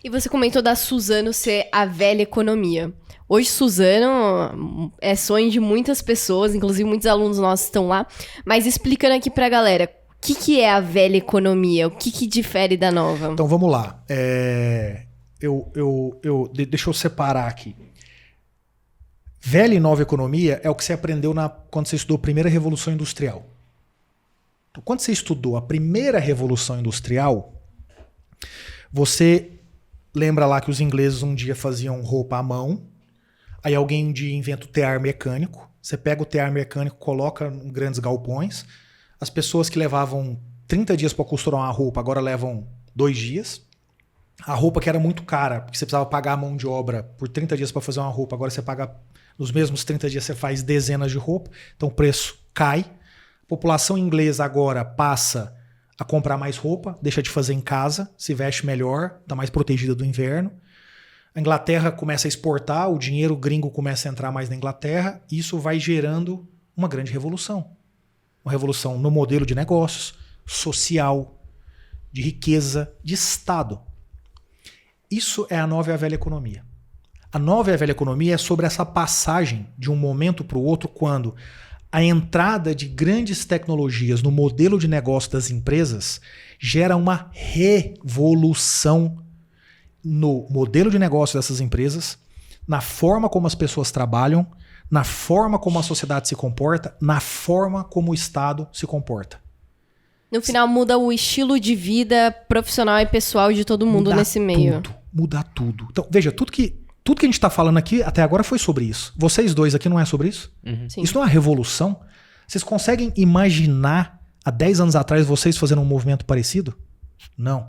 E você comentou da Suzano ser a velha economia. Hoje, Suzano é sonho de muitas pessoas, inclusive muitos alunos nossos estão lá. Mas explicando aqui pra galera, o que é a velha economia? O que difere da nova? Então vamos lá. Deixa eu separar aqui. Velha e nova economia é o que você aprendeu quando você estudou a primeira Revolução Industrial. Então, quando você estudou a primeira Revolução Industrial, você lembra lá que os ingleses um dia faziam roupa à mão, aí alguém um dia inventa o tear mecânico, você pega o tear mecânico, coloca em grandes galpões, as pessoas que levavam 30 dias para costurar uma roupa agora levam 2 dias, a roupa que era muito cara, porque você precisava pagar a mão de obra por 30 dias para fazer uma roupa, agora você paga nos mesmos 30 dias, você faz dezenas de roupa, então o preço cai. A população inglesa agora passa a comprar mais roupa, deixa de fazer em casa, se veste melhor, está mais protegida do inverno. A Inglaterra começa a exportar, o dinheiro gringo começa a entrar mais na Inglaterra, e isso vai gerando uma grande revolução. Uma revolução no modelo de negócios, social, de riqueza, de Estado. Isso é a nova e a velha economia. A nova e a velha economia é sobre essa passagem de um momento para o outro, quando a entrada de grandes tecnologias no modelo de negócio das empresas gera uma revolução no modelo de negócio dessas empresas, na forma como as pessoas trabalham, na forma como a sociedade se comporta, na forma como o Estado se comporta. No final, muda o estilo de vida profissional e pessoal de todo mundo nesse meio. Muda tudo. Então, veja, tudo que a gente está falando aqui até agora foi sobre isso. Vocês dois aqui não é sobre isso? Sim. Isso não é uma revolução? Vocês conseguem imaginar há 10 anos atrás vocês fazendo um movimento parecido? Não.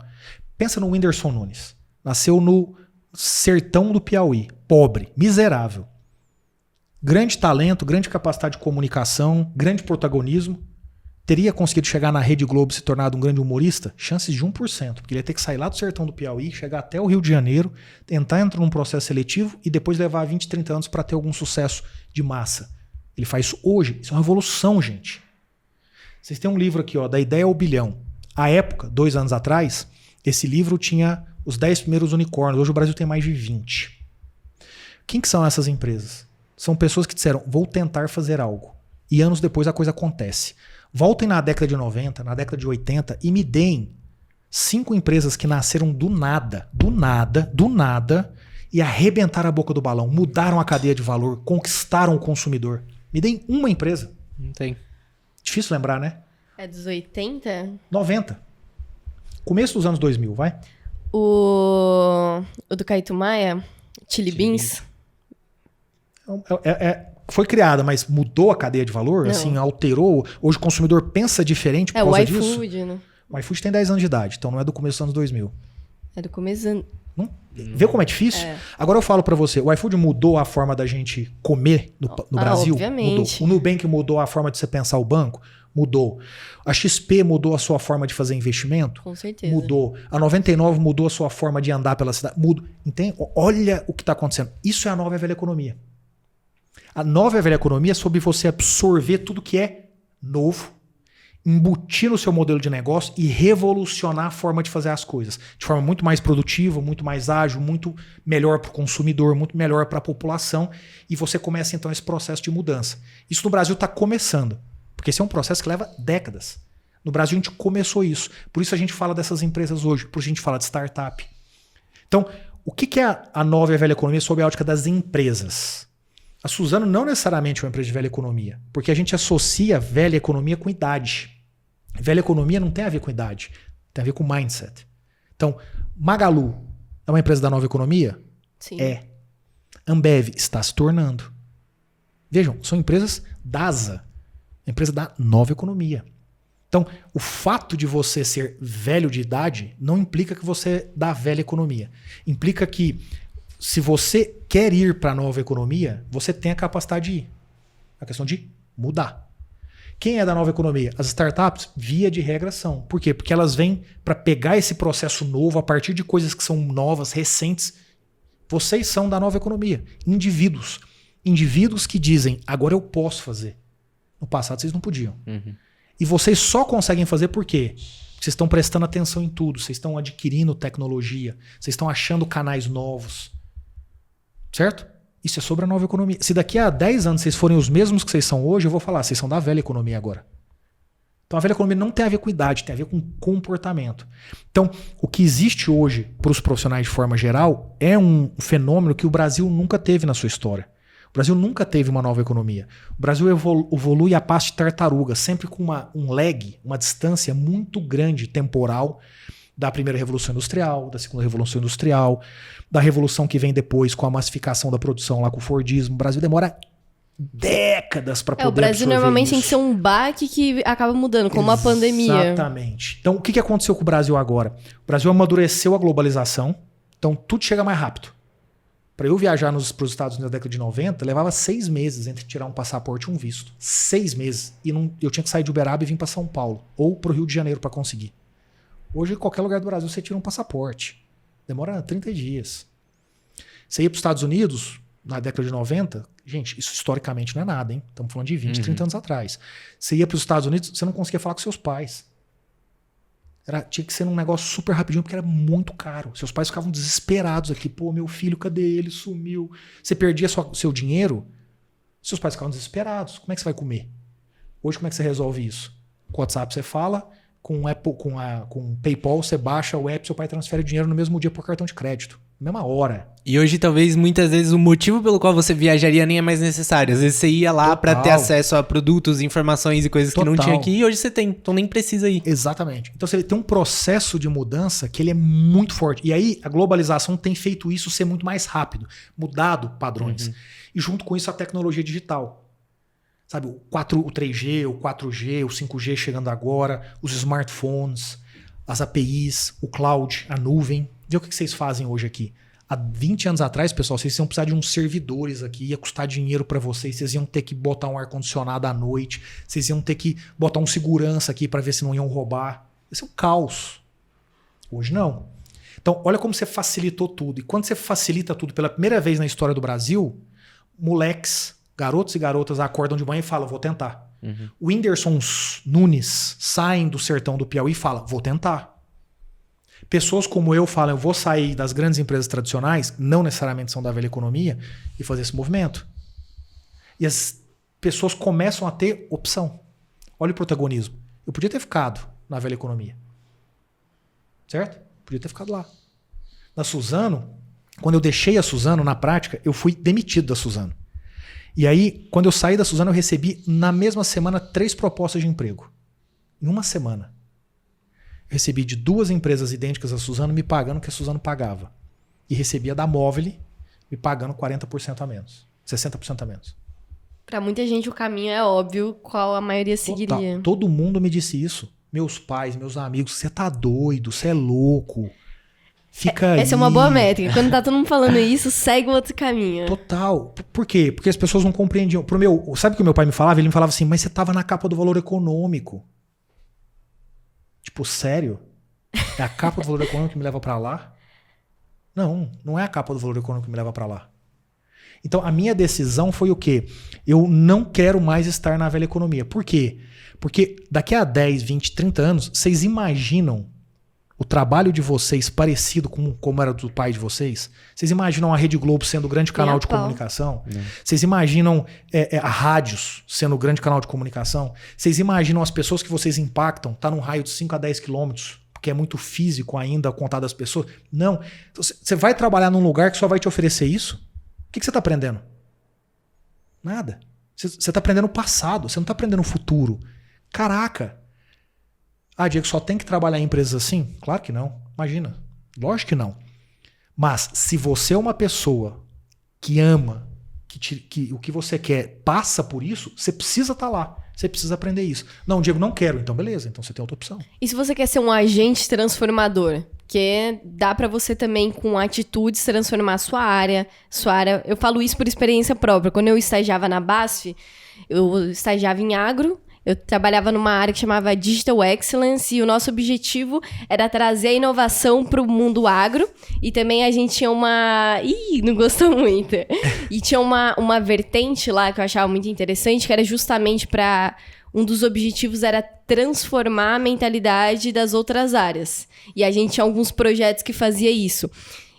Pensa no Whindersson Nunes. Nasceu no sertão do Piauí. Pobre, miserável. Grande talento, grande capacidade de comunicação, grande protagonismo. Teria conseguido chegar na Rede Globo e se tornado um grande humorista? Chances de 1%, porque ele ia ter que sair lá do sertão do Piauí, chegar até o Rio de Janeiro, tentar entrar num processo seletivo e depois levar 20, 30 anos para ter algum sucesso de massa. Ele faz isso hoje. Isso é uma revolução, gente. Vocês têm um livro aqui, ó, Da Ideia ao Bilhão. À época, 2 anos atrás, esse livro tinha os 10 primeiros unicórnios. Hoje o Brasil tem mais de 20. Quem que são essas empresas? São pessoas que disseram, vou tentar fazer algo. E anos depois a coisa acontece. Voltem na década de 90, na década de 80 e me deem 5 empresas que nasceram do nada, e arrebentaram a boca do balão, mudaram a cadeia de valor, conquistaram o consumidor. Me deem uma empresa. Não tem. Difícil lembrar, né? É dos 80? 90. Começo dos anos 2000, vai. O do Caíto Maia, Chili Beans. Foi criada, mas mudou a cadeia de valor? Não. Assim, alterou? Hoje o consumidor pensa diferente por causa disso? É o iFood, né? O iFood tem 10 anos de idade, então não é do começo dos anos 2000. É do começo. Vê como é difícil? É. Agora eu falo pra você, o iFood mudou a forma da gente comer no Brasil? Obviamente. Mudou. O Nubank mudou a forma de você pensar o banco? Mudou. A XP mudou a sua forma de fazer investimento? Com certeza. Mudou. A 99 mudou a sua forma de andar pela cidade? Mudou. Entende? Olha o que está acontecendo. Isso é a nova e velha economia. A nova e velha economia é sobre você absorver tudo que é novo, embutir no seu modelo de negócio e revolucionar a forma de fazer as coisas. De forma muito mais produtiva, muito mais ágil, muito melhor para o consumidor, muito melhor para a população. E você começa então esse processo de mudança. Isso no Brasil está começando. Porque esse é um processo que leva décadas. No Brasil a gente começou isso. Por isso a gente fala dessas empresas hoje. Por isso a gente fala de startup. Então, o que é a nova e a velha economia sob a ótica das empresas? A Suzano não necessariamente é uma empresa de velha economia, porque a gente associa velha economia com idade. Velha economia não tem a ver com idade, tem a ver com mindset. Então, Magalu é uma empresa da nova economia? Sim. É. Ambev está se tornando. Vejam, são empresas DASA, empresa da nova economia. Então, o fato de você ser velho de idade não implica que você é da velha economia. Implica que se você quer ir para a nova economia, você tem a capacidade de ir. A questão de mudar. Quem é da nova economia? As startups, via de regra, são. Por quê? Porque elas vêm para pegar esse processo novo a partir de coisas que são novas, recentes. Vocês são da nova economia. Indivíduos. Indivíduos que dizem, agora eu posso fazer. No passado vocês não podiam. Uhum. E vocês só conseguem fazer por quê? Porque vocês estão prestando atenção em tudo. Vocês estão adquirindo tecnologia. Vocês estão achando canais novos. Certo? Isso é sobre a nova economia. Se daqui a 10 anos vocês forem os mesmos que vocês são hoje, eu vou falar, vocês são da velha economia agora. Então a velha economia não tem a ver com idade, tem a ver com comportamento. Então, o que existe hoje para os profissionais de forma geral é um fenômeno que o Brasil nunca teve na sua história. O Brasil nunca teve uma nova economia. O Brasil evolui a passo de tartaruga, sempre com um lag, uma distância muito grande temporal da primeira Revolução Industrial, da segunda Revolução Industrial, da revolução que vem depois com a massificação da produção lá com o Fordismo. O Brasil demora décadas para poder O Brasil absorver normalmente tem que isso. ser um baque que acaba mudando, como a pandemia. Exatamente. Então, o que aconteceu com o Brasil agora? O Brasil amadureceu a globalização, então tudo chega mais rápido. Para eu viajar para os Estados Unidos na década de 90, levava 6 meses entre tirar um passaporte e um visto. 6 meses. E eu tinha que sair de Uberaba e vir para São Paulo, ou para o Rio de Janeiro para conseguir. Hoje, em qualquer lugar do Brasil, você tira um passaporte. Demora 30 dias. Você ia para os Estados Unidos, na década de 90, gente, isso historicamente não é nada, hein? Estamos falando de 20, 30 anos atrás. Você ia para os Estados Unidos, você não conseguia falar com seus pais. Tinha que ser um negócio super rapidinho, porque era muito caro. Seus pais ficavam desesperados aqui. Pô, meu filho, cadê ele? Sumiu. Você perdia seu dinheiro, seus pais ficavam desesperados. Como é que você vai comer? Hoje, como é que você resolve isso? Com o WhatsApp você fala, com o Apple, com o PayPal você baixa o app, seu pai transfere o dinheiro no mesmo dia por cartão de crédito. Na mesma hora. E hoje, talvez, muitas vezes, o motivo pelo qual você viajaria nem é mais necessário. Às vezes você ia lá pra ter acesso a produtos, informações e coisas que não tinha aqui, e hoje você tem, então nem precisa ir. Exatamente. Então você tem um processo de mudança que ele é muito forte. E aí a globalização tem feito isso ser muito mais rápido, mudado padrões. E junto com isso a tecnologia digital. Sabe, o 3G, o 4G, o 5G chegando agora, os smartphones, as APIs, o cloud, a nuvem. Vê o que vocês fazem hoje aqui. Há 20 anos atrás, pessoal, vocês iam precisar de uns servidores aqui, ia custar dinheiro para vocês iam ter que botar um ar-condicionado à noite, vocês iam ter que botar um segurança aqui para ver se não iam roubar. Esse é um caos. Hoje não. Então, olha como você facilitou tudo. E quando você facilita tudo pela primeira vez na história do Brasil, moleques, garotos e garotas acordam de manhã e falam, vou tentar. O Whindersson Nunes saem do sertão do Piauí e fala, vou tentar. Pessoas como eu falam, eu vou sair das grandes empresas tradicionais, não necessariamente são da velha economia, e fazer esse movimento. E as pessoas começam a ter opção. Olha o protagonismo. Eu podia ter ficado na velha economia. Certo? Podia ter ficado lá. Na Suzano, quando eu deixei a Suzano, na prática, eu fui demitido da Suzano. E aí, quando eu saí da Suzano, eu recebi, na mesma semana, 3 propostas de emprego. Em uma semana. Eu recebi de 2 empresas idênticas à Suzano me pagando o que a Suzano pagava. E recebia da Móvel me pagando 40% a menos. 60% a menos. Pra muita gente o caminho é óbvio qual a maioria seguiria. Todo mundo me disse isso. Meus pais, meus amigos, você tá doido, você é louco. Fica aí. Essa é uma boa métrica. Quando tá todo mundo falando isso, segue o outro caminho. Total. Por quê? Porque as pessoas não compreendiam. Sabe o que o meu pai me falava? Ele me falava assim, mas você tava na capa do Valor Econômico. Tipo, sério? É a capa do Valor Econômico que me leva pra lá? Não, não é a capa do Valor Econômico que me leva pra lá. Então, a minha decisão foi o quê? Eu não quero mais estar na velha economia. Por quê? Porque daqui a 10, 20, 30 anos, vocês imaginam o trabalho de vocês parecido com como era do pai de vocês? Vocês imaginam a Rede Globo sendo o grande canal de comunicação? Vocês imaginam a rádios sendo o grande canal de comunicação? Vocês imaginam as pessoas que vocês impactam tá num raio de 5 a 10 quilômetros, porque é muito físico ainda contar das pessoas? Não. Então, você vai trabalhar num lugar que só vai te oferecer isso? O que você está aprendendo? Nada. Você está aprendendo o passado, você não está aprendendo o futuro. Caraca! Ah, Diego, só tem que trabalhar em empresas assim? Claro que não. Imagina. Lógico que não. Mas se você é uma pessoa que ama, que o que você quer passa por isso, você precisa estar lá. Você precisa aprender isso. Não, Diego, não quero. Então beleza, então você tem outra opção. E se você quer ser um agente transformador? Que dá pra você também, com atitudes, transformar a sua área. Eu falo isso por experiência própria. Quando eu estagiava na BASF, eu estagiava em agro. Eu trabalhava numa área que chamava Digital Excellence e o nosso objetivo era trazer a inovação para o mundo agro. E também a gente tinha uma... Ih, não gostou muito. E tinha uma vertente lá que eu achava muito interessante, que era justamente para... Um dos objetivos era transformar a mentalidade das outras áreas. E a gente tinha alguns projetos que fazia isso.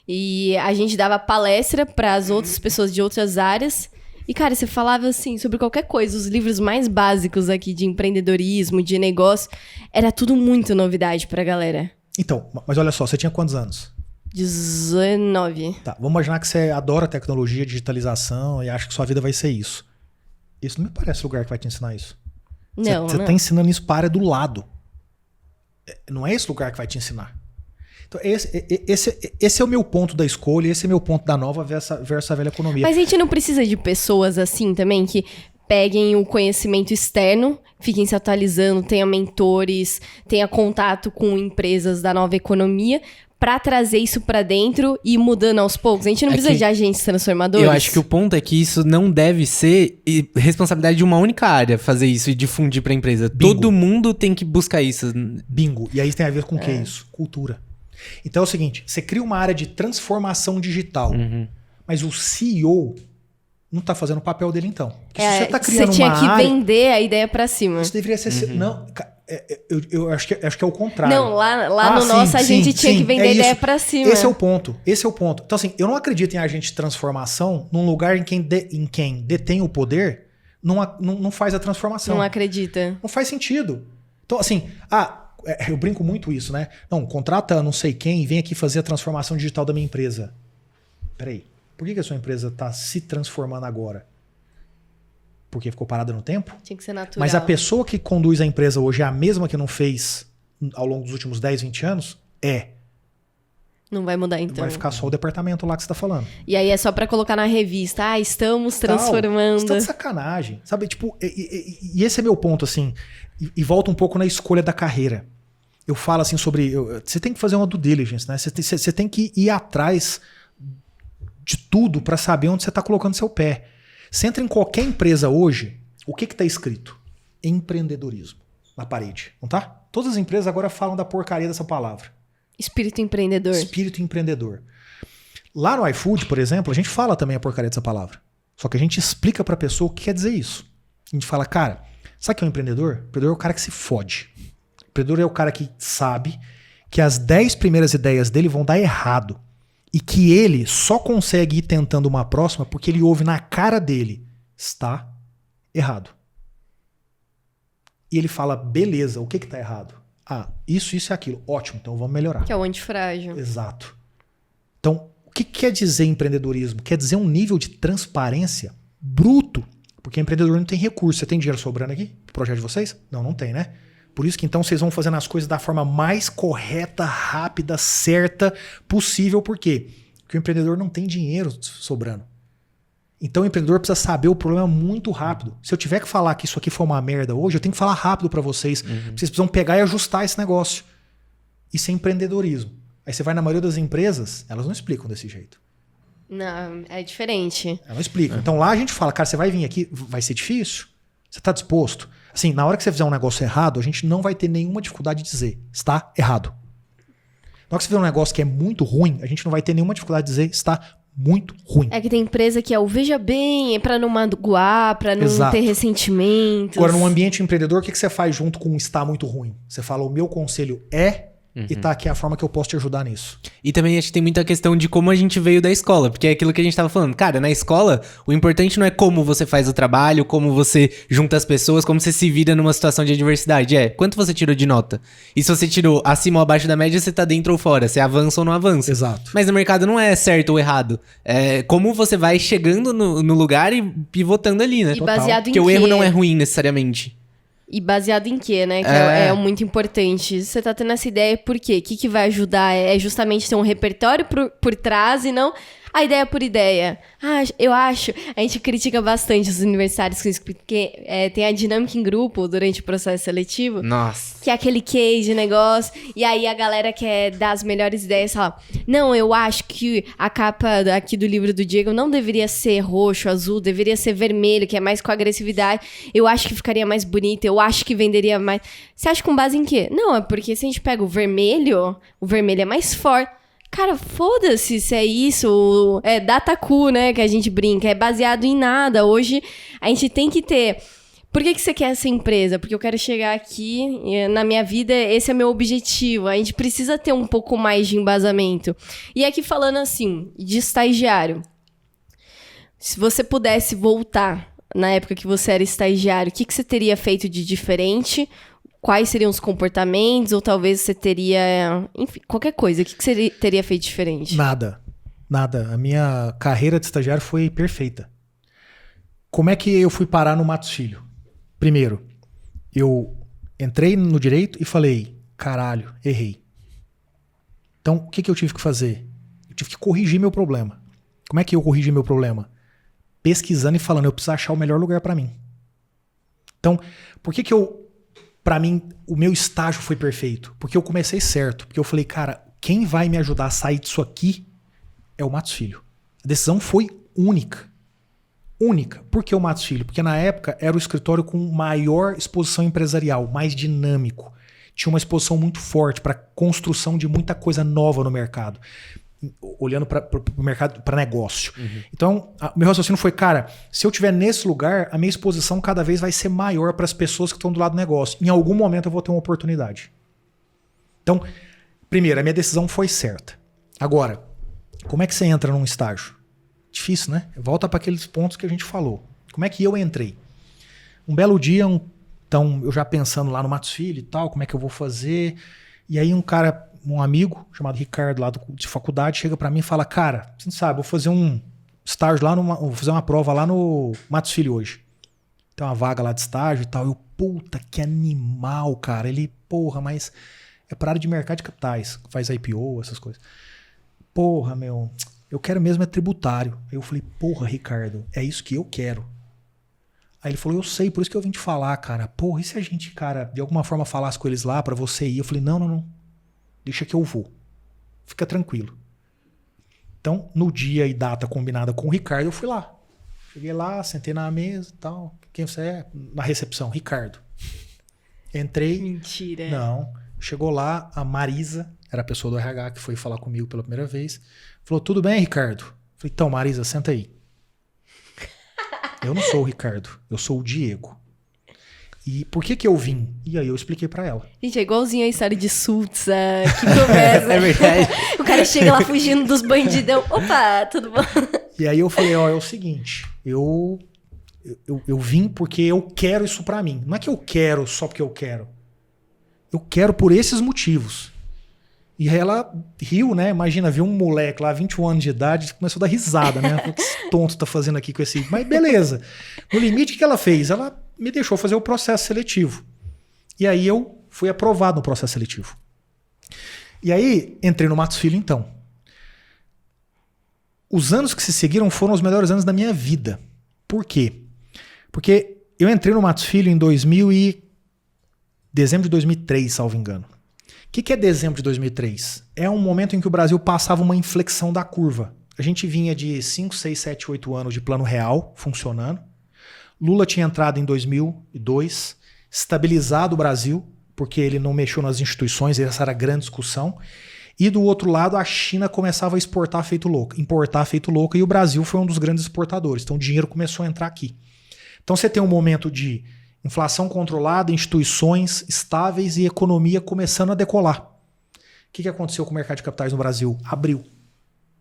E a gente dava palestra para as outras pessoas de outras áreas. E, cara, você falava, assim, sobre qualquer coisa. Os livros mais básicos aqui de empreendedorismo, de negócio, era tudo muito novidade pra galera. Então, mas olha só, você tinha quantos anos? 19. Tá, vamos imaginar que você adora tecnologia, digitalização e acha que sua vida vai ser isso. Isso não me parece lugar que vai te ensinar isso. Não, Você tá ensinando isso para a área do lado. Não é esse lugar que vai te ensinar. Então, esse é o meu ponto da escolha, esse é o meu ponto da nova versus a velha economia. Mas a gente não precisa de pessoas assim também, que peguem o conhecimento externo, fiquem se atualizando, tenha mentores, tenha contato com empresas da nova economia, pra trazer isso pra dentro e ir mudando aos poucos. A gente não precisa de agentes transformadores. Eu acho que o ponto é que isso não deve ser responsabilidade de uma única área fazer isso e difundir pra empresa. Bingo. Todo mundo tem que buscar isso. Bingo. E aí tem a ver com o que isso? Cultura. Então é o seguinte, você cria uma área de transformação digital, mas o CEO não tá fazendo o papel dele então. Porque se você tá criando você tinha uma que área, vender a ideia pra cima. isso deveria ser... Não, eu acho que é o contrário. Não, lá no nosso a gente tinha que vender a ideia pra cima. Esse é o ponto. Então assim, eu não acredito em agente de transformação num lugar em quem detém o poder não faz a transformação. Não acredita. Não faz sentido. Então assim, eu brinco muito isso, né? Não, contrata não sei quem e vem aqui fazer a transformação digital da minha empresa. Peraí, por que a sua empresa está se transformando agora? Porque ficou parada no tempo? Tinha que ser natural. Mas a pessoa que conduz a empresa hoje é a mesma que não fez ao longo dos últimos 10, 20 anos? Não vai mudar então. Vai ficar só o departamento lá que você tá falando. E aí é só pra colocar na revista. Estamos transformando. Você tá de sacanagem. Sabe, tipo, e esse é meu ponto, assim. E volta um pouco na escolha da carreira. Eu falo assim sobre... Você tem que fazer uma due diligence, né? Você tem que ir atrás de tudo pra saber onde você tá colocando seu pé. Você entra em qualquer empresa hoje, o que tá escrito? Empreendedorismo. Na parede, não tá? Todas as empresas agora falam da porcaria dessa palavra. Espírito empreendedor. Espírito empreendedor. Lá no iFood, por exemplo, a gente fala também a porcaria dessa palavra. Só que a gente explica pra pessoa o que quer dizer isso. A gente fala, cara, sabe o que é um empreendedor? O empreendedor é o cara que se fode. O empreendedor é o cara que sabe que as 10 primeiras ideias dele vão dar errado. E que ele só consegue ir tentando uma próxima porque ele ouve na cara dele, está errado. E ele fala, beleza, o que tá errado? Isso e aquilo. Ótimo, então vamos melhorar. Que é o antifrágil. Exato. Então, o que quer dizer empreendedorismo? Quer dizer um nível de transparência bruto. Porque empreendedor não tem recurso. Você tem dinheiro sobrando aqui pro projeto de vocês? Não tem, né? Por isso que então vocês vão fazendo as coisas da forma mais correta, rápida, certa possível. Por quê? Porque o empreendedor não tem dinheiro sobrando. Então o empreendedor precisa saber o problema muito rápido. Se eu tiver que falar que isso aqui foi uma merda hoje, eu tenho que falar rápido pra vocês. Vocês precisam pegar e ajustar esse negócio. Isso é empreendedorismo. Aí você vai na maioria das empresas, elas não explicam desse jeito. Não, é diferente. Elas não explicam. Então lá a gente fala, cara, você vai vir aqui, vai ser difícil? Você tá disposto? Assim, na hora que você fizer um negócio errado, a gente não vai ter nenhuma dificuldade de dizer, está errado. Na hora que você fizer um negócio que é muito ruim, a gente não vai ter nenhuma dificuldade de dizer, está muito ruim. É que tem empresa que é o veja bem, é pra não magoar, pra não ter ressentimentos. Agora, num ambiente empreendedor, o que você faz junto com está muito ruim? Você fala, o meu conselho é... E tá aqui a forma que eu posso te ajudar nisso. E também acho que tem muita questão de como a gente veio da escola, porque é aquilo que a gente tava falando. Cara, na escola, o importante não é como você faz o trabalho, como você junta as pessoas, como você se vira numa situação de adversidade. Quanto você tirou de nota? E se você tirou acima ou abaixo da média, você tá dentro ou fora. Você avança ou não avança. Exato. Mas no mercado não é certo ou errado. É como você vai chegando no lugar e pivotando ali, né? E baseado em Porque o quê? erro não é ruim necessariamente. E baseado em quê, né? Que é muito importante. Você tá tendo essa ideia por quê? O que vai ajudar? É justamente ter um repertório por trás e não a ideia por ideia. Eu acho... A gente critica bastante os universitários porque tem a dinâmica em grupo durante o processo seletivo. Nossa. Que é aquele case de negócio. E aí a galera quer dar as melhores ideias. Fala, não, eu acho que a capa aqui do livro do Diego não deveria ser roxo, azul. Deveria ser vermelho, que é mais com agressividade. Eu acho que ficaria mais bonito. Eu acho que venderia mais. Você acha com base em quê? Não, é porque se a gente pega o vermelho é mais forte. Cara, foda-se se é isso. É dataku, né, que a gente brinca. É baseado em nada. Hoje, a gente tem que ter... Por que você quer essa empresa? Porque eu quero chegar aqui, na minha vida, esse é meu objetivo. A gente precisa ter um pouco mais de embasamento. E aqui falando assim, de estagiário. Se você pudesse voltar na época que você era estagiário, o que você teria feito de diferente? Quais seriam os comportamentos? Ou talvez você teria... Enfim, qualquer coisa. O que você teria feito diferente? Nada. A minha carreira de estagiário foi perfeita. Como é que eu fui parar no Matos Filho? Primeiro, eu entrei no direito e falei, caralho, errei. Então, o que eu tive que fazer? Eu tive que corrigir meu problema. Como é que eu corrigi meu problema? Pesquisando e falando, eu preciso achar o melhor lugar para mim. Então, por que para mim, o meu estágio foi perfeito? Porque eu comecei certo. Porque eu falei, cara, quem vai me ajudar a sair disso aqui é o Matos Filho. A decisão foi única. Única. Por que o Matos Filho? Porque na época era o escritório com maior exposição empresarial, mais dinâmico. Tinha uma exposição muito forte para construção de muita coisa nova no mercado. Olhando para o mercado, para negócio. Uhum. Então, meu raciocínio foi, cara, se eu estiver nesse lugar, a minha exposição cada vez vai ser maior para as pessoas que estão do lado do negócio. Em algum momento eu vou ter uma oportunidade. Então, primeiro, a minha decisão foi certa. Agora, como é que você entra num estágio? Difícil, né? Volta para aqueles pontos que a gente falou. Como é que eu entrei? Um belo dia, então, eu já pensando lá no Matos Filho e tal, como é que eu vou fazer? E aí um amigo chamado Ricardo lá de faculdade chega pra mim e fala, cara, você não sabe, vou fazer um estágio lá, vou fazer uma prova lá no Matos Filho hoje. Tem uma vaga lá de estágio e tal. Eu, puta, que animal, cara. Ele, porra, mas é pra área de mercado de capitais, faz IPO, essas coisas. Porra, meu, eu quero mesmo é tributário. Aí eu falei, porra, Ricardo, é isso que eu quero. Aí ele falou, eu sei, por isso que eu vim te falar, cara. Porra, e se a gente, cara, de alguma forma falasse com eles lá pra você ir? Eu falei, não. Deixa que eu vou. Fica tranquilo. Então, no dia e data combinada com o Ricardo, eu fui lá. Cheguei lá, sentei na mesa e tal. Quem você é? Na recepção, Ricardo. Entrei. Mentira. Não. Chegou lá, a Marisa, era a pessoa do RH que foi falar comigo pela primeira vez. Falou, tudo bem, Ricardo? Falei, então, Marisa, senta aí. Eu não sou o Ricardo, eu sou o Diego. E por que eu vim? E aí eu expliquei pra ela. Gente, é igualzinho a história de Sultza, que começa. É verdade. O cara chega lá fugindo dos bandidão. Opa, tudo bom? E aí eu falei, ó, é o seguinte, eu vim porque eu quero isso pra mim. Não é que eu quero só porque eu quero. Eu quero por esses motivos. E ela riu, né? Imagina, viu um moleque lá, 21 anos de idade, começou a dar risada, né? O que esse tonto tá fazendo aqui com esse... Mas beleza. No limite, o que ela fez? Ela me deixou fazer o processo seletivo. E aí eu fui aprovado no processo seletivo. E aí, entrei no Matos Filho, então. Os anos que se seguiram foram os melhores anos da minha vida. Por quê? Porque eu entrei no Matos Filho em dezembro de 2003, salvo engano. O que é dezembro de 2003? É um momento em que o Brasil passava uma inflexão da curva. A gente vinha de 5, 6, 7, 8 anos de plano real funcionando. Lula tinha entrado em 2002, estabilizado o Brasil, porque ele não mexeu nas instituições, essa era a grande discussão. E do outro lado, a China começava a importar feito louca, e o Brasil foi um dos grandes exportadores. Então o dinheiro começou a entrar aqui. Então você tem um momento de inflação controlada, instituições estáveis e economia começando a decolar. O que aconteceu com o mercado de capitais no Brasil? Abriu.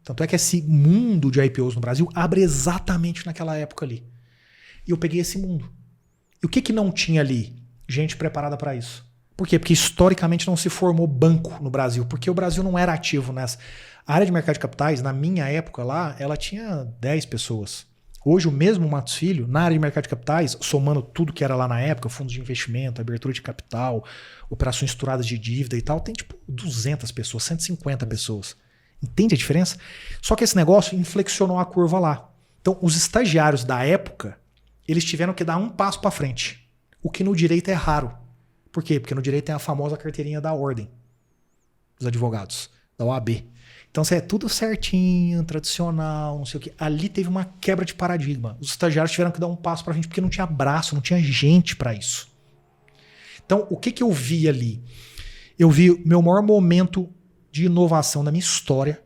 Tanto é que esse mundo de IPOs no Brasil abre exatamente naquela época ali. E eu peguei esse mundo. E o que não tinha ali? Gente preparada para isso. Por quê? Porque historicamente não se formou banco no Brasil, porque o Brasil não era ativo nessa. A área de mercado de capitais, na minha época lá, ela tinha 10 pessoas. Hoje, o mesmo Matos Filho, na área de mercado de capitais, somando tudo que era lá na época, fundos de investimento, abertura de capital, operações estruturadas de dívida e tal, tem tipo 200 pessoas, 150 pessoas. Entende a diferença? Só que esse negócio inflexionou a curva lá. Então, os estagiários da época, eles tiveram que dar um passo para frente. O que no direito é raro. Por quê? Porque no direito tem a famosa carteirinha da ordem dos advogados, da OAB. Então, é tudo certinho, tradicional, não sei o quê. Ali teve uma quebra de paradigma. Os estagiários tiveram que dar um passo pra gente, porque não tinha braço, não tinha gente pra isso. Então, o que eu vi ali? Eu vi o meu maior momento de inovação da minha história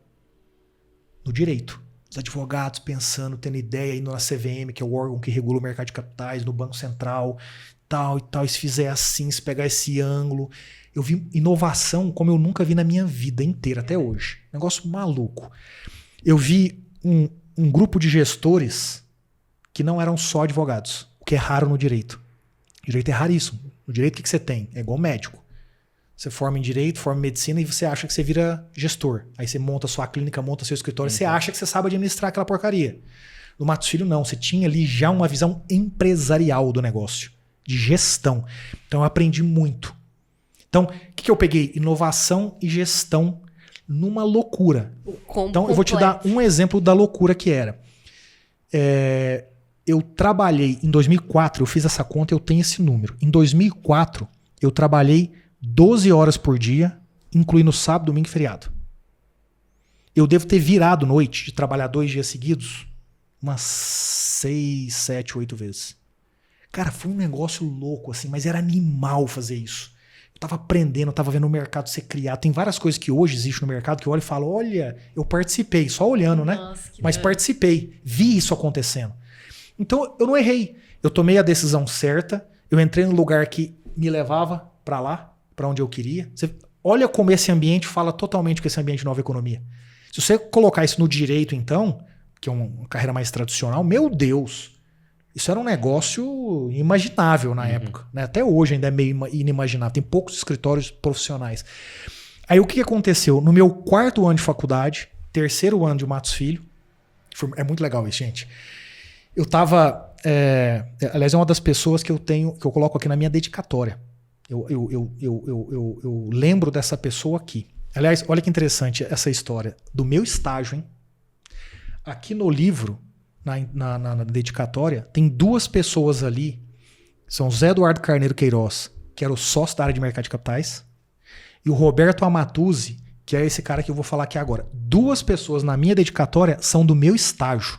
no direito. Os advogados pensando, tendo ideia, indo na CVM, que é o órgão que regula o mercado de capitais, no Banco Central, tal e tal, e se fizer assim, se pegar esse ângulo. Eu vi inovação como eu nunca vi na minha vida inteira, até hoje. Negócio maluco. Eu vi um grupo de gestores que não eram só advogados, o que é raro no direito. O direito é raríssimo. No direito, o que você tem? É igual médico. Você forma em direito, forma em medicina e você acha que você vira gestor. Aí você monta sua clínica, monta seu escritório, você acha que você sabe administrar aquela porcaria. No Matos Filho, não. Você tinha ali já uma visão empresarial do negócio, de gestão. Então eu aprendi muito. Então, o que eu peguei? Inovação e gestão numa loucura. Então, eu vou te dar um exemplo da loucura que era. Eu trabalhei em 2004, eu fiz essa conta, eu tenho esse número. Em 2004, eu trabalhei 12 horas por dia, incluindo sábado, domingo e feriado. Eu devo ter virado noite de trabalhar 2 dias seguidos umas 6, 7, 8 vezes. Cara, foi um negócio louco, assim, mas era animal fazer isso. Eu tava aprendendo, eu tava vendo o mercado ser criado. Tem várias coisas que hoje existem no mercado que eu olho e falo, olha, eu participei, só olhando, né? Mas participei, vi isso acontecendo. Então, eu não errei. Eu tomei a decisão certa, eu entrei no lugar que me levava pra lá, pra onde eu queria. Olha como esse ambiente fala totalmente com esse ambiente de nova economia. Se você colocar isso no direito, então, que é uma carreira mais tradicional, meu Deus, isso era um negócio inimaginável na época. Né? Até hoje ainda é meio inimaginável. Tem poucos escritórios profissionais. Aí o que aconteceu? No meu 4º ano de faculdade, 3º ano de Matos Filho, é muito legal isso, gente. Eu tava... aliás, é uma das pessoas que eu coloco aqui na minha dedicatória. Eu lembro dessa pessoa aqui. Aliás, olha que interessante essa história do meu estágio, hein? Aqui no livro, na dedicatória, tem 2 pessoas ali. São Zé Eduardo Carneiro Queiroz, que era o sócio da área de mercado de capitais, e o Roberto Amatuzzi, que é esse cara que eu vou falar aqui agora. 2 pessoas na minha dedicatória são do meu estágio.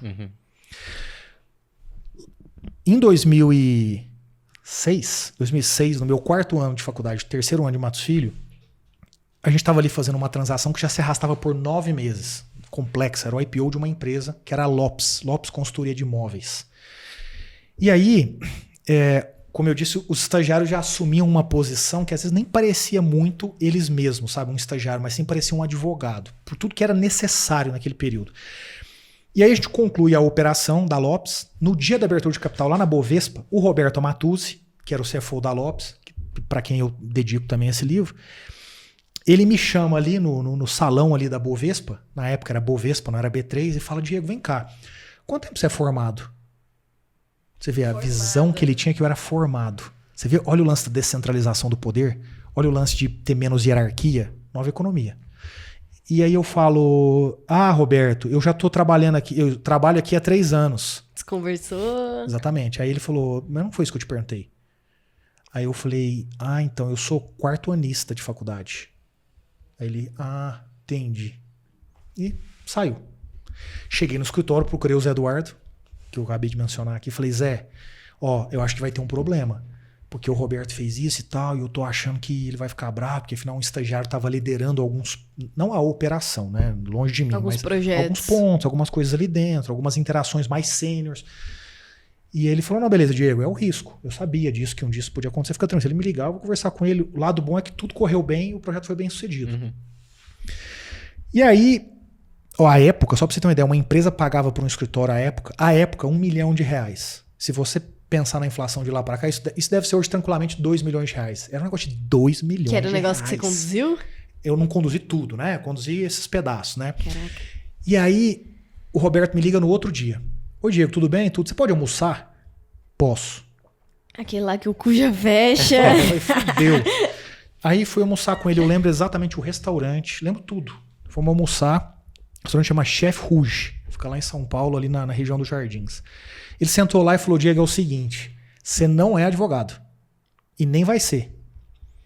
Em 2006, no meu 4º ano de faculdade, 3º ano de Matos Filho, a gente estava ali fazendo uma transação que já se arrastava por 9 meses. Complexa, era o IPO de uma empresa que era a Lopes Consultoria de Imóveis. E aí, como eu disse, os estagiários já assumiam uma posição que às vezes nem parecia muito eles mesmos, sabe? Um estagiário, mas sim parecia um advogado, por tudo que era necessário naquele período. E aí a gente conclui a operação da Lopes. No dia da abertura de capital lá na Bovespa, o Roberto Amatuzzi, que era o CFO da Lopes, para quem eu dedico também esse livro, ele me chama ali no salão ali da Bovespa, na época era Bovespa, não era B3, e fala, Diego, vem cá, quanto tempo você é formado? Você vê a visão que ele tinha que eu era formado. Você vê, olha o lance da descentralização do poder, olha o lance de ter menos hierarquia, nova economia. E aí eu falo, Roberto, eu já estou trabalhando aqui, eu trabalho aqui há 3 anos. Desconversou. Exatamente. Aí ele falou, mas não foi isso que eu te perguntei. Aí eu falei, então eu sou 4º anista de faculdade. Aí ele, entendi. E saiu. Cheguei no escritório, procurei o Zé Eduardo, que eu acabei de mencionar aqui, falei, Zé, eu acho que vai ter um problema, porque o Roberto fez isso e tal, e eu tô achando que ele vai ficar bravo, porque afinal um estagiário estava liderando alguns, não a operação, né, longe de mim, alguns mas projetos, alguns pontos, algumas coisas ali dentro, algumas interações mais sêniores. E ele falou, não, beleza, Diego, é o risco. Eu sabia disso, que um dia isso podia acontecer, fica tranquilo. Ele me ligava, eu vou conversar com ele. O lado bom é que tudo correu bem e o projeto foi bem sucedido. E aí, a época, só pra você ter uma ideia, uma empresa pagava por um escritório à época, R$1 milhão. Se você pensar na inflação de lá pra cá, isso deve ser hoje tranquilamente R$2 milhões. Era um negócio de R$2 milhões. Que era o negócio que você conduziu? Eu não conduzi tudo, né? Eu conduzi esses pedaços, né? Caraca. E aí, o Roberto me liga no outro dia. Oi, Diego, tudo bem? Você pode almoçar? Posso. Aquele lá que o cu já fecha. Fudeu. Aí fui almoçar com ele, eu lembro exatamente o restaurante, lembro tudo. Fomos almoçar, o restaurante chama Chef Rouge, fica lá em São Paulo, ali na região dos Jardins. Ele sentou lá e falou, Diego, é o seguinte, você não é advogado, e nem vai ser.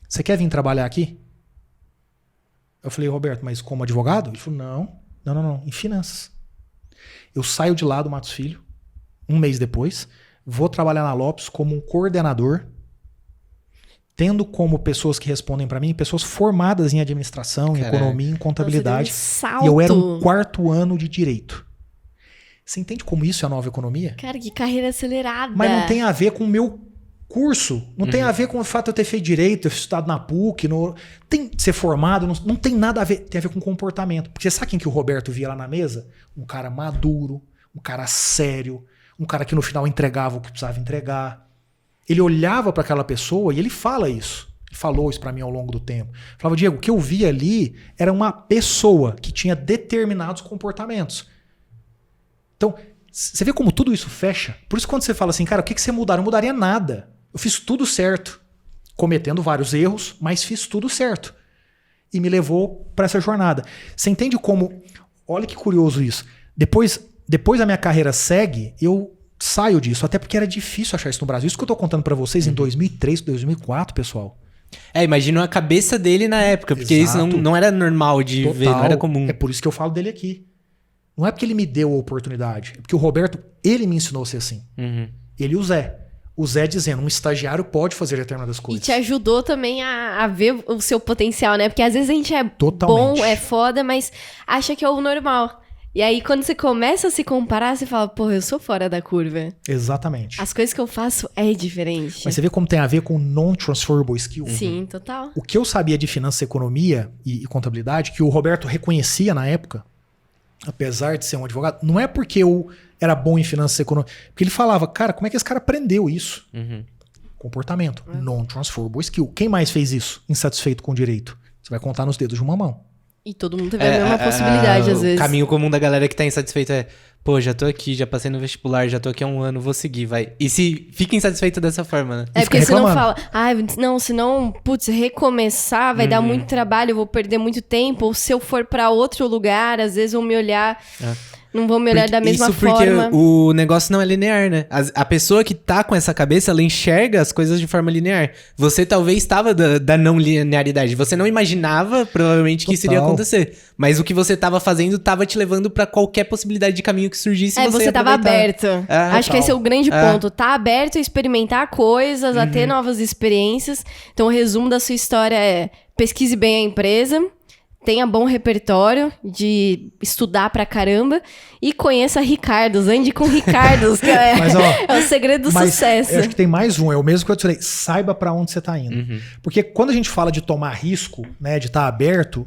Você quer vir trabalhar aqui? Eu falei, Roberto, mas como advogado? Ele falou, não, em finanças. Eu saio de lá do Matos Filho, 1 mês depois, vou trabalhar na Lopes como um coordenador, tendo como pessoas que respondem para mim, pessoas formadas em administração, em economia, em contabilidade. Salto. E eu era um 4º ano de direito. Você entende como isso é a nova economia? Cara, que carreira acelerada. Mas não tem a ver com o meu curso. Não tem a ver com o fato de eu ter feito direito, eu estudado na PUC, tem ser formado, não tem nada a ver. Tem a ver com comportamento. Porque você sabe quem que o Roberto via lá na mesa? Um cara maduro, um cara sério, um cara que no final entregava o que precisava entregar. Ele olhava para aquela pessoa e ele fala isso. Ele falou isso para mim ao longo do tempo. Falava, Diego, o que eu vi ali era uma pessoa que tinha determinados comportamentos. Então, você vê como tudo isso fecha? Por isso quando você fala assim, cara, o que você mudaria? Eu não mudaria nada. Eu fiz tudo certo. Cometendo vários erros, mas fiz tudo certo. e me levou para essa jornada. Você entende como... Olha que curioso isso. Depois a minha carreira segue, eu saio disso, até porque era difícil achar isso no Brasil. Isso que eu tô contando para vocês em 2003, 2004, pessoal. Imagina a cabeça dele na época, porque isso não era normal de Total. ver, não era comum. É por isso que eu falo dele aqui. Não é porque ele me deu a oportunidade, é porque o Roberto, ele me ensinou a ser assim. Ele e o Zé. O Zé dizendo, um estagiário pode fazer determinadas E coisas. te ajudou também a ver o seu potencial, né? Porque às vezes a gente é Totalmente. bom, é foda, mas acha que é o normal. E aí, quando você começa a se comparar, você fala, porra, eu sou fora da curva. Exatamente. As coisas que eu faço é diferente. Mas você vê como tem a ver com non-transferable skill? Sim, total. O que eu sabia de finanças, economia e contabilidade, que o Roberto reconhecia na época, apesar de ser um advogado, não é porque eu era bom em finanças e economia, porque ele falava, cara, como é que esse cara aprendeu isso? Comportamento, non-transferable skill. Quem mais fez isso, insatisfeito com o direito? Você vai contar nos dedos de uma mão. E todo mundo teve a mesma possibilidade, às vezes. O caminho comum da galera que tá insatisfeita é, pô, já tô aqui, já passei no vestibular, já tô aqui há um ano, vou seguir, vai. E se fica insatisfeito dessa forma, né? É fica porque você não reclamando. fala, não, senão, putz, recomeçar vai dar muito trabalho, eu vou perder muito tempo. Ou se eu for pra outro lugar, às vezes vão me olhar, não vão me olhar da mesma Isso porque forma. o negócio não é linear, né? A pessoa que tá com essa cabeça, ela enxerga as coisas de forma linear. Você talvez estava da não linearidade. Você não imaginava, provavelmente, que isso iria Total. acontecer. Mas o que você tava fazendo tava te levando pra qualquer possibilidade de caminho que surgisse. Você ia tava aproveitar. aberto. Acho que esse é o grande ponto. Tá aberto a experimentar coisas, a ter novas experiências. Então, o resumo da sua história é: pesquise bem a empresa, tenha bom repertório de estudar pra caramba e conheça Ricardos, ande com Ricardos, que Mas, ó, é o segredo do sucesso. Eu acho que tem mais um, é o mesmo que eu te falei, saiba pra onde você tá indo. Porque quando a gente fala de tomar risco, né, de estar aberto,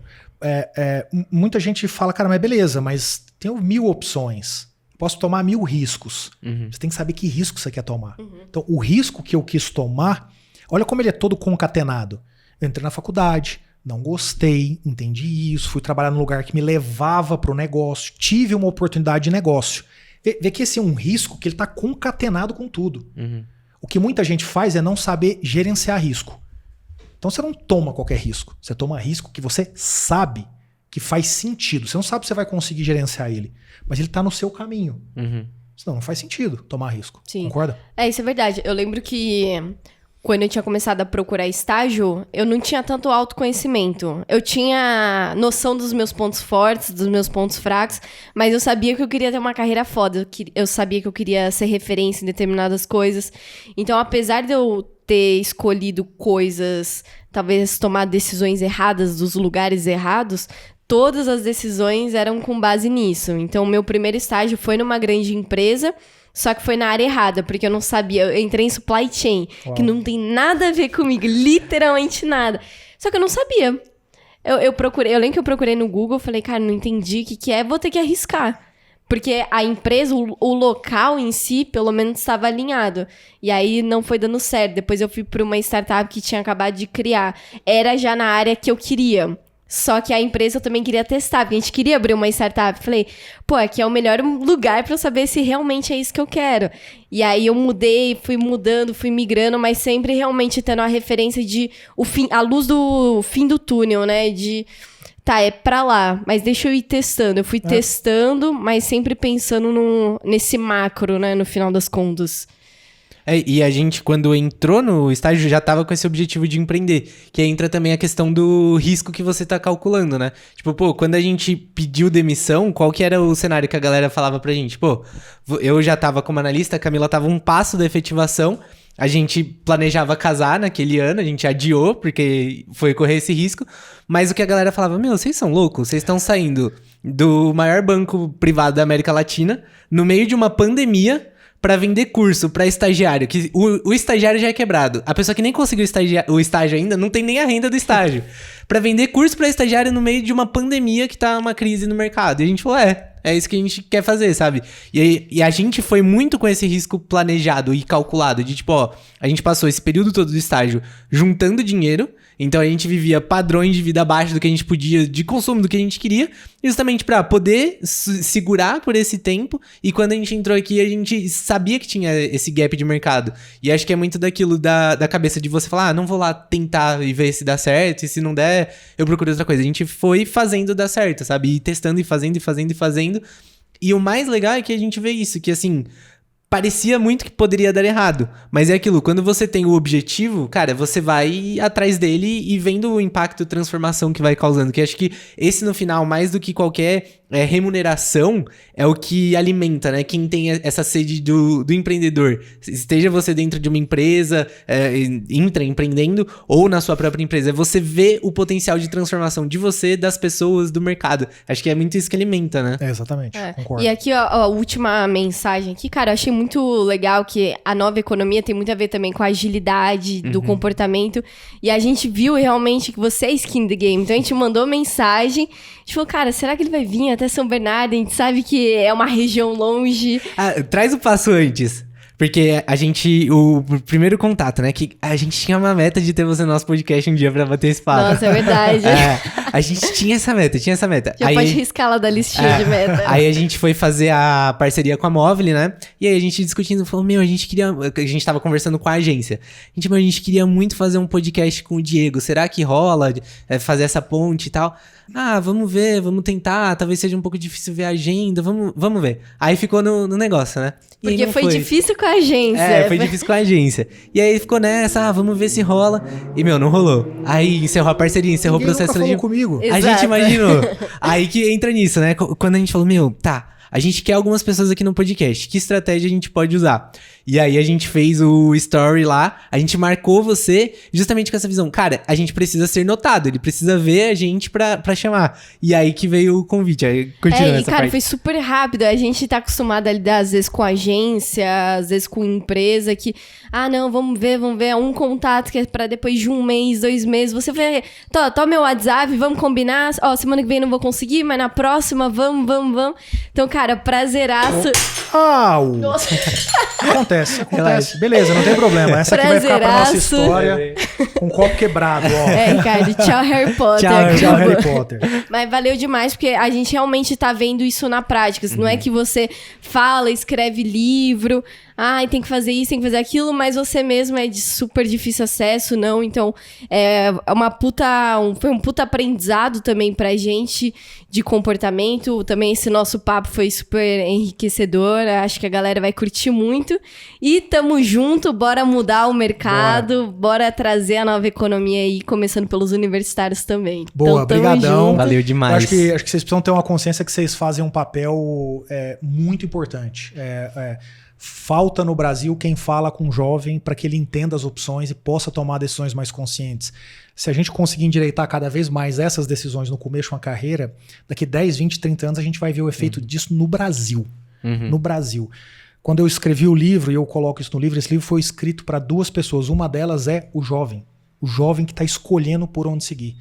muita gente fala, cara, mas beleza, mas tem 1000 opções. Posso tomar 1000 riscos. Você tem que saber que risco você quer tomar. Então, o risco que eu quis tomar, olha como ele é todo concatenado. Eu entrei na faculdade, não gostei, entendi isso, fui trabalhar num lugar que me levava pro negócio, tive uma oportunidade de negócio. Vê que esse é um risco que ele tá concatenado com tudo. O que muita gente faz é não saber gerenciar risco. Então você não toma qualquer risco, você toma risco que você sabe que faz sentido. Você não sabe se você vai conseguir gerenciar ele, mas ele tá no seu caminho. Senão não faz sentido tomar risco. Sim. Concorda? Isso é verdade. Eu lembro que quando eu tinha começado a procurar estágio, eu não tinha tanto autoconhecimento. Eu tinha noção dos meus pontos fortes, dos meus pontos fracos, mas eu sabia que eu queria ter uma carreira foda. Eu sabia que eu queria ser referência em determinadas coisas. Então, apesar de eu ter escolhido coisas, talvez tomar decisões erradas dos lugares errados, todas as decisões eram com base nisso. Então, meu primeiro estágio foi numa grande empresa, só que foi na área errada, porque eu não sabia. Eu entrei em supply chain, que não tem nada a ver comigo, literalmente nada. Só que eu não sabia. Eu procurei, eu lembro que eu procurei no Google, falei, cara, não entendi o que é, vou ter que arriscar. Porque a empresa, o local em si, pelo menos estava alinhado. E aí não foi dando certo. Depois eu fui para uma startup que tinha acabado de criar. Era já na área que eu queria. Só que a empresa eu também queria testar, porque a gente queria abrir uma startup. Falei, pô, aqui é o melhor lugar pra eu saber se realmente é isso que eu quero. E aí eu mudei, fui mudando, fui migrando, mas sempre realmente tendo a referência de a luz do fim do túnel, né? De, tá, é pra lá, mas deixa eu ir testando. Eu fui testando, mas sempre pensando nesse macro, né? No final das contas. E a gente, quando entrou no estágio, já tava com esse objetivo de empreender. Que aí entra também a questão do risco que você tá calculando, né? Tipo, pô, quando a gente pediu demissão, qual que era o cenário que a galera falava pra gente? Pô, eu já tava como analista, a Camila tava um passo da efetivação, a gente planejava casar naquele ano, a gente adiou, porque foi correr esse risco. Mas o que a galera falava, meu, vocês são loucos? Vocês estão saindo do maior banco privado da América Latina, no meio de uma pandemia, pra vender curso pra estagiário, que o estagiário já é quebrado. A pessoa que nem conseguiu o estágio ainda não tem nem a renda do estágio. Pra vender curso pra estagiário no meio de uma pandemia que tá uma crise no mercado. E a gente falou, é isso que a gente quer fazer, sabe? E a gente foi muito com esse risco planejado e calculado, de tipo, ó, a gente passou esse período todo do estágio juntando dinheiro, Então a gente vivia padrões de vida abaixo do que a gente podia, de consumo do que a gente queria, justamente pra poder segurar por esse tempo. E quando a gente entrou aqui, a gente sabia que tinha esse gap de mercado. E acho que é muito daquilo da cabeça de você falar, não vou lá tentar e ver se dá certo, e se não der, eu procuro outra coisa. A gente foi fazendo dar certo, sabe? E testando e fazendo e fazendo e fazendo. E o mais legal é que a gente vê isso, que assim, parecia muito que poderia dar errado. Mas é aquilo, quando você tem o objetivo, cara, você vai atrás dele e vendo o impacto e transformação que vai causando. Que acho que esse, no final, mais do que qualquer remuneração, é o que alimenta, né? Quem tem essa sede do empreendedor. Esteja você dentro de uma empresa, empreendendo, ou na sua própria empresa. É você ver o potencial de transformação de você, das pessoas, do mercado. Acho que é muito isso que alimenta, né? Exatamente, concordo. E aqui, ó, a última mensagem aqui, cara, eu achei muito legal que a nova economia tem muito a ver também com a agilidade do comportamento. E a gente viu realmente que você é skin the game. Então a gente mandou mensagem, a gente falou, cara, será que ele vai vir até São Bernardo? A gente sabe que é uma região longe. Traz o passo antes. Porque o primeiro contato, né? Que a gente tinha uma meta de ter você no nosso podcast um dia pra bater esse papo. Nossa, é verdade. A gente tinha essa meta. Já aí, pode riscar lá da listinha de meta. Aí a gente foi fazer a parceria com a Móvel, né? E aí a gente discutindo, falou, a gente tava conversando com a agência. A gente queria muito fazer um podcast com o Diego. Será que rola fazer essa ponte e tal? Vamos ver, vamos tentar. Talvez seja um pouco difícil ver a agenda, vamos ver. Aí ficou no negócio, né? Porque foi difícil com a agência. Foi difícil com a agência. E aí ficou nessa, vamos ver se rola. E, não rolou. Aí encerrou a parceria, encerrou o processo de... comigo. A gente imaginou. Aí que entra nisso, né? Quando a gente falou, a gente quer algumas pessoas aqui no podcast. Que estratégia a gente pode usar? E aí a gente fez o story lá, a gente marcou você justamente com essa visão. Cara, a gente precisa ser notado, ele precisa ver a gente pra chamar. E aí que veio o convite. Aí continua essa cara, parte. foi super rápido. A gente tá acostumado a lidar às vezes com agência, às vezes com empresa que... não, vamos ver, um contato que é pra depois de 1 mês, 2 meses. Você vai... Toma meu WhatsApp, vamos combinar. Semana que vem eu não vou conseguir, mas na próxima, vamos. Então, cara, prazeraço. Nossa. Acontece. Beleza, não tem problema. Essa aqui vai ficar pra nossa história com o copo quebrado, ó. Ricardo, tchau Harry Potter. Tchau Harry Potter. Mas valeu demais, porque a gente realmente tá vendo isso na prática. Não é que você fala, escreve livro, tem que fazer isso, tem que fazer aquilo, mas você mesmo é de super difícil acesso, não. Então, foi um puta aprendizado também pra gente de comportamento. Também esse nosso papo foi super enriquecedor. Acho que a galera vai curtir muito. E tamo junto, bora mudar o mercado, bora trazer a nova economia aí, começando pelos universitários também. Boa, brigadão. Valeu demais. Acho que vocês precisam ter uma consciência que vocês fazem um papel muito importante. Falta no Brasil quem fala com o jovem para que ele entenda as opções e possa tomar decisões mais conscientes. Se a gente conseguir endireitar cada vez mais essas decisões no começo de uma carreira, daqui 10, 20, 30 anos a gente vai ver o efeito disso no Brasil. No Brasil. Quando eu escrevi o livro, e eu coloco isso no livro, esse livro foi escrito para 2 pessoas. Uma delas é o jovem que está escolhendo por onde seguir.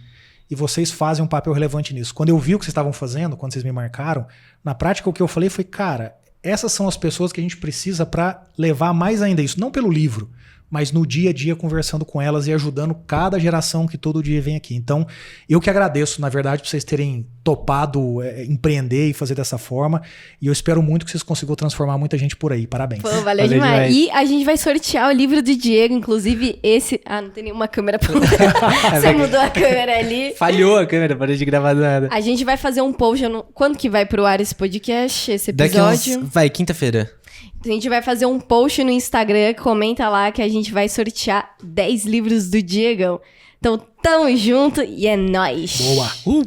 E vocês fazem um papel relevante nisso. Quando eu vi o que vocês estavam fazendo, quando vocês me marcaram, na prática o que eu falei foi, cara, essas são as pessoas que a gente precisa para levar mais ainda isso. Não pelo livro, mas no dia a dia conversando com elas e ajudando cada geração que todo dia vem aqui. Então, eu que agradeço, na verdade, por vocês terem topado empreender e fazer dessa forma. E eu espero muito que vocês consigam transformar muita gente por aí. Parabéns. Pô, valeu demais. E a gente vai sortear o livro do Diego, inclusive esse... não tem nenhuma câmera pra você mudou a câmera ali. Falhou a câmera, parei de gravar nada. A gente vai fazer um post... Quando que vai pro ar esse podcast, esse episódio? Quinta-feira. A gente vai fazer um post no Instagram, comenta lá que a gente vai sortear 10 livros do Diegão. Então, tamo junto e é nóis! Boa!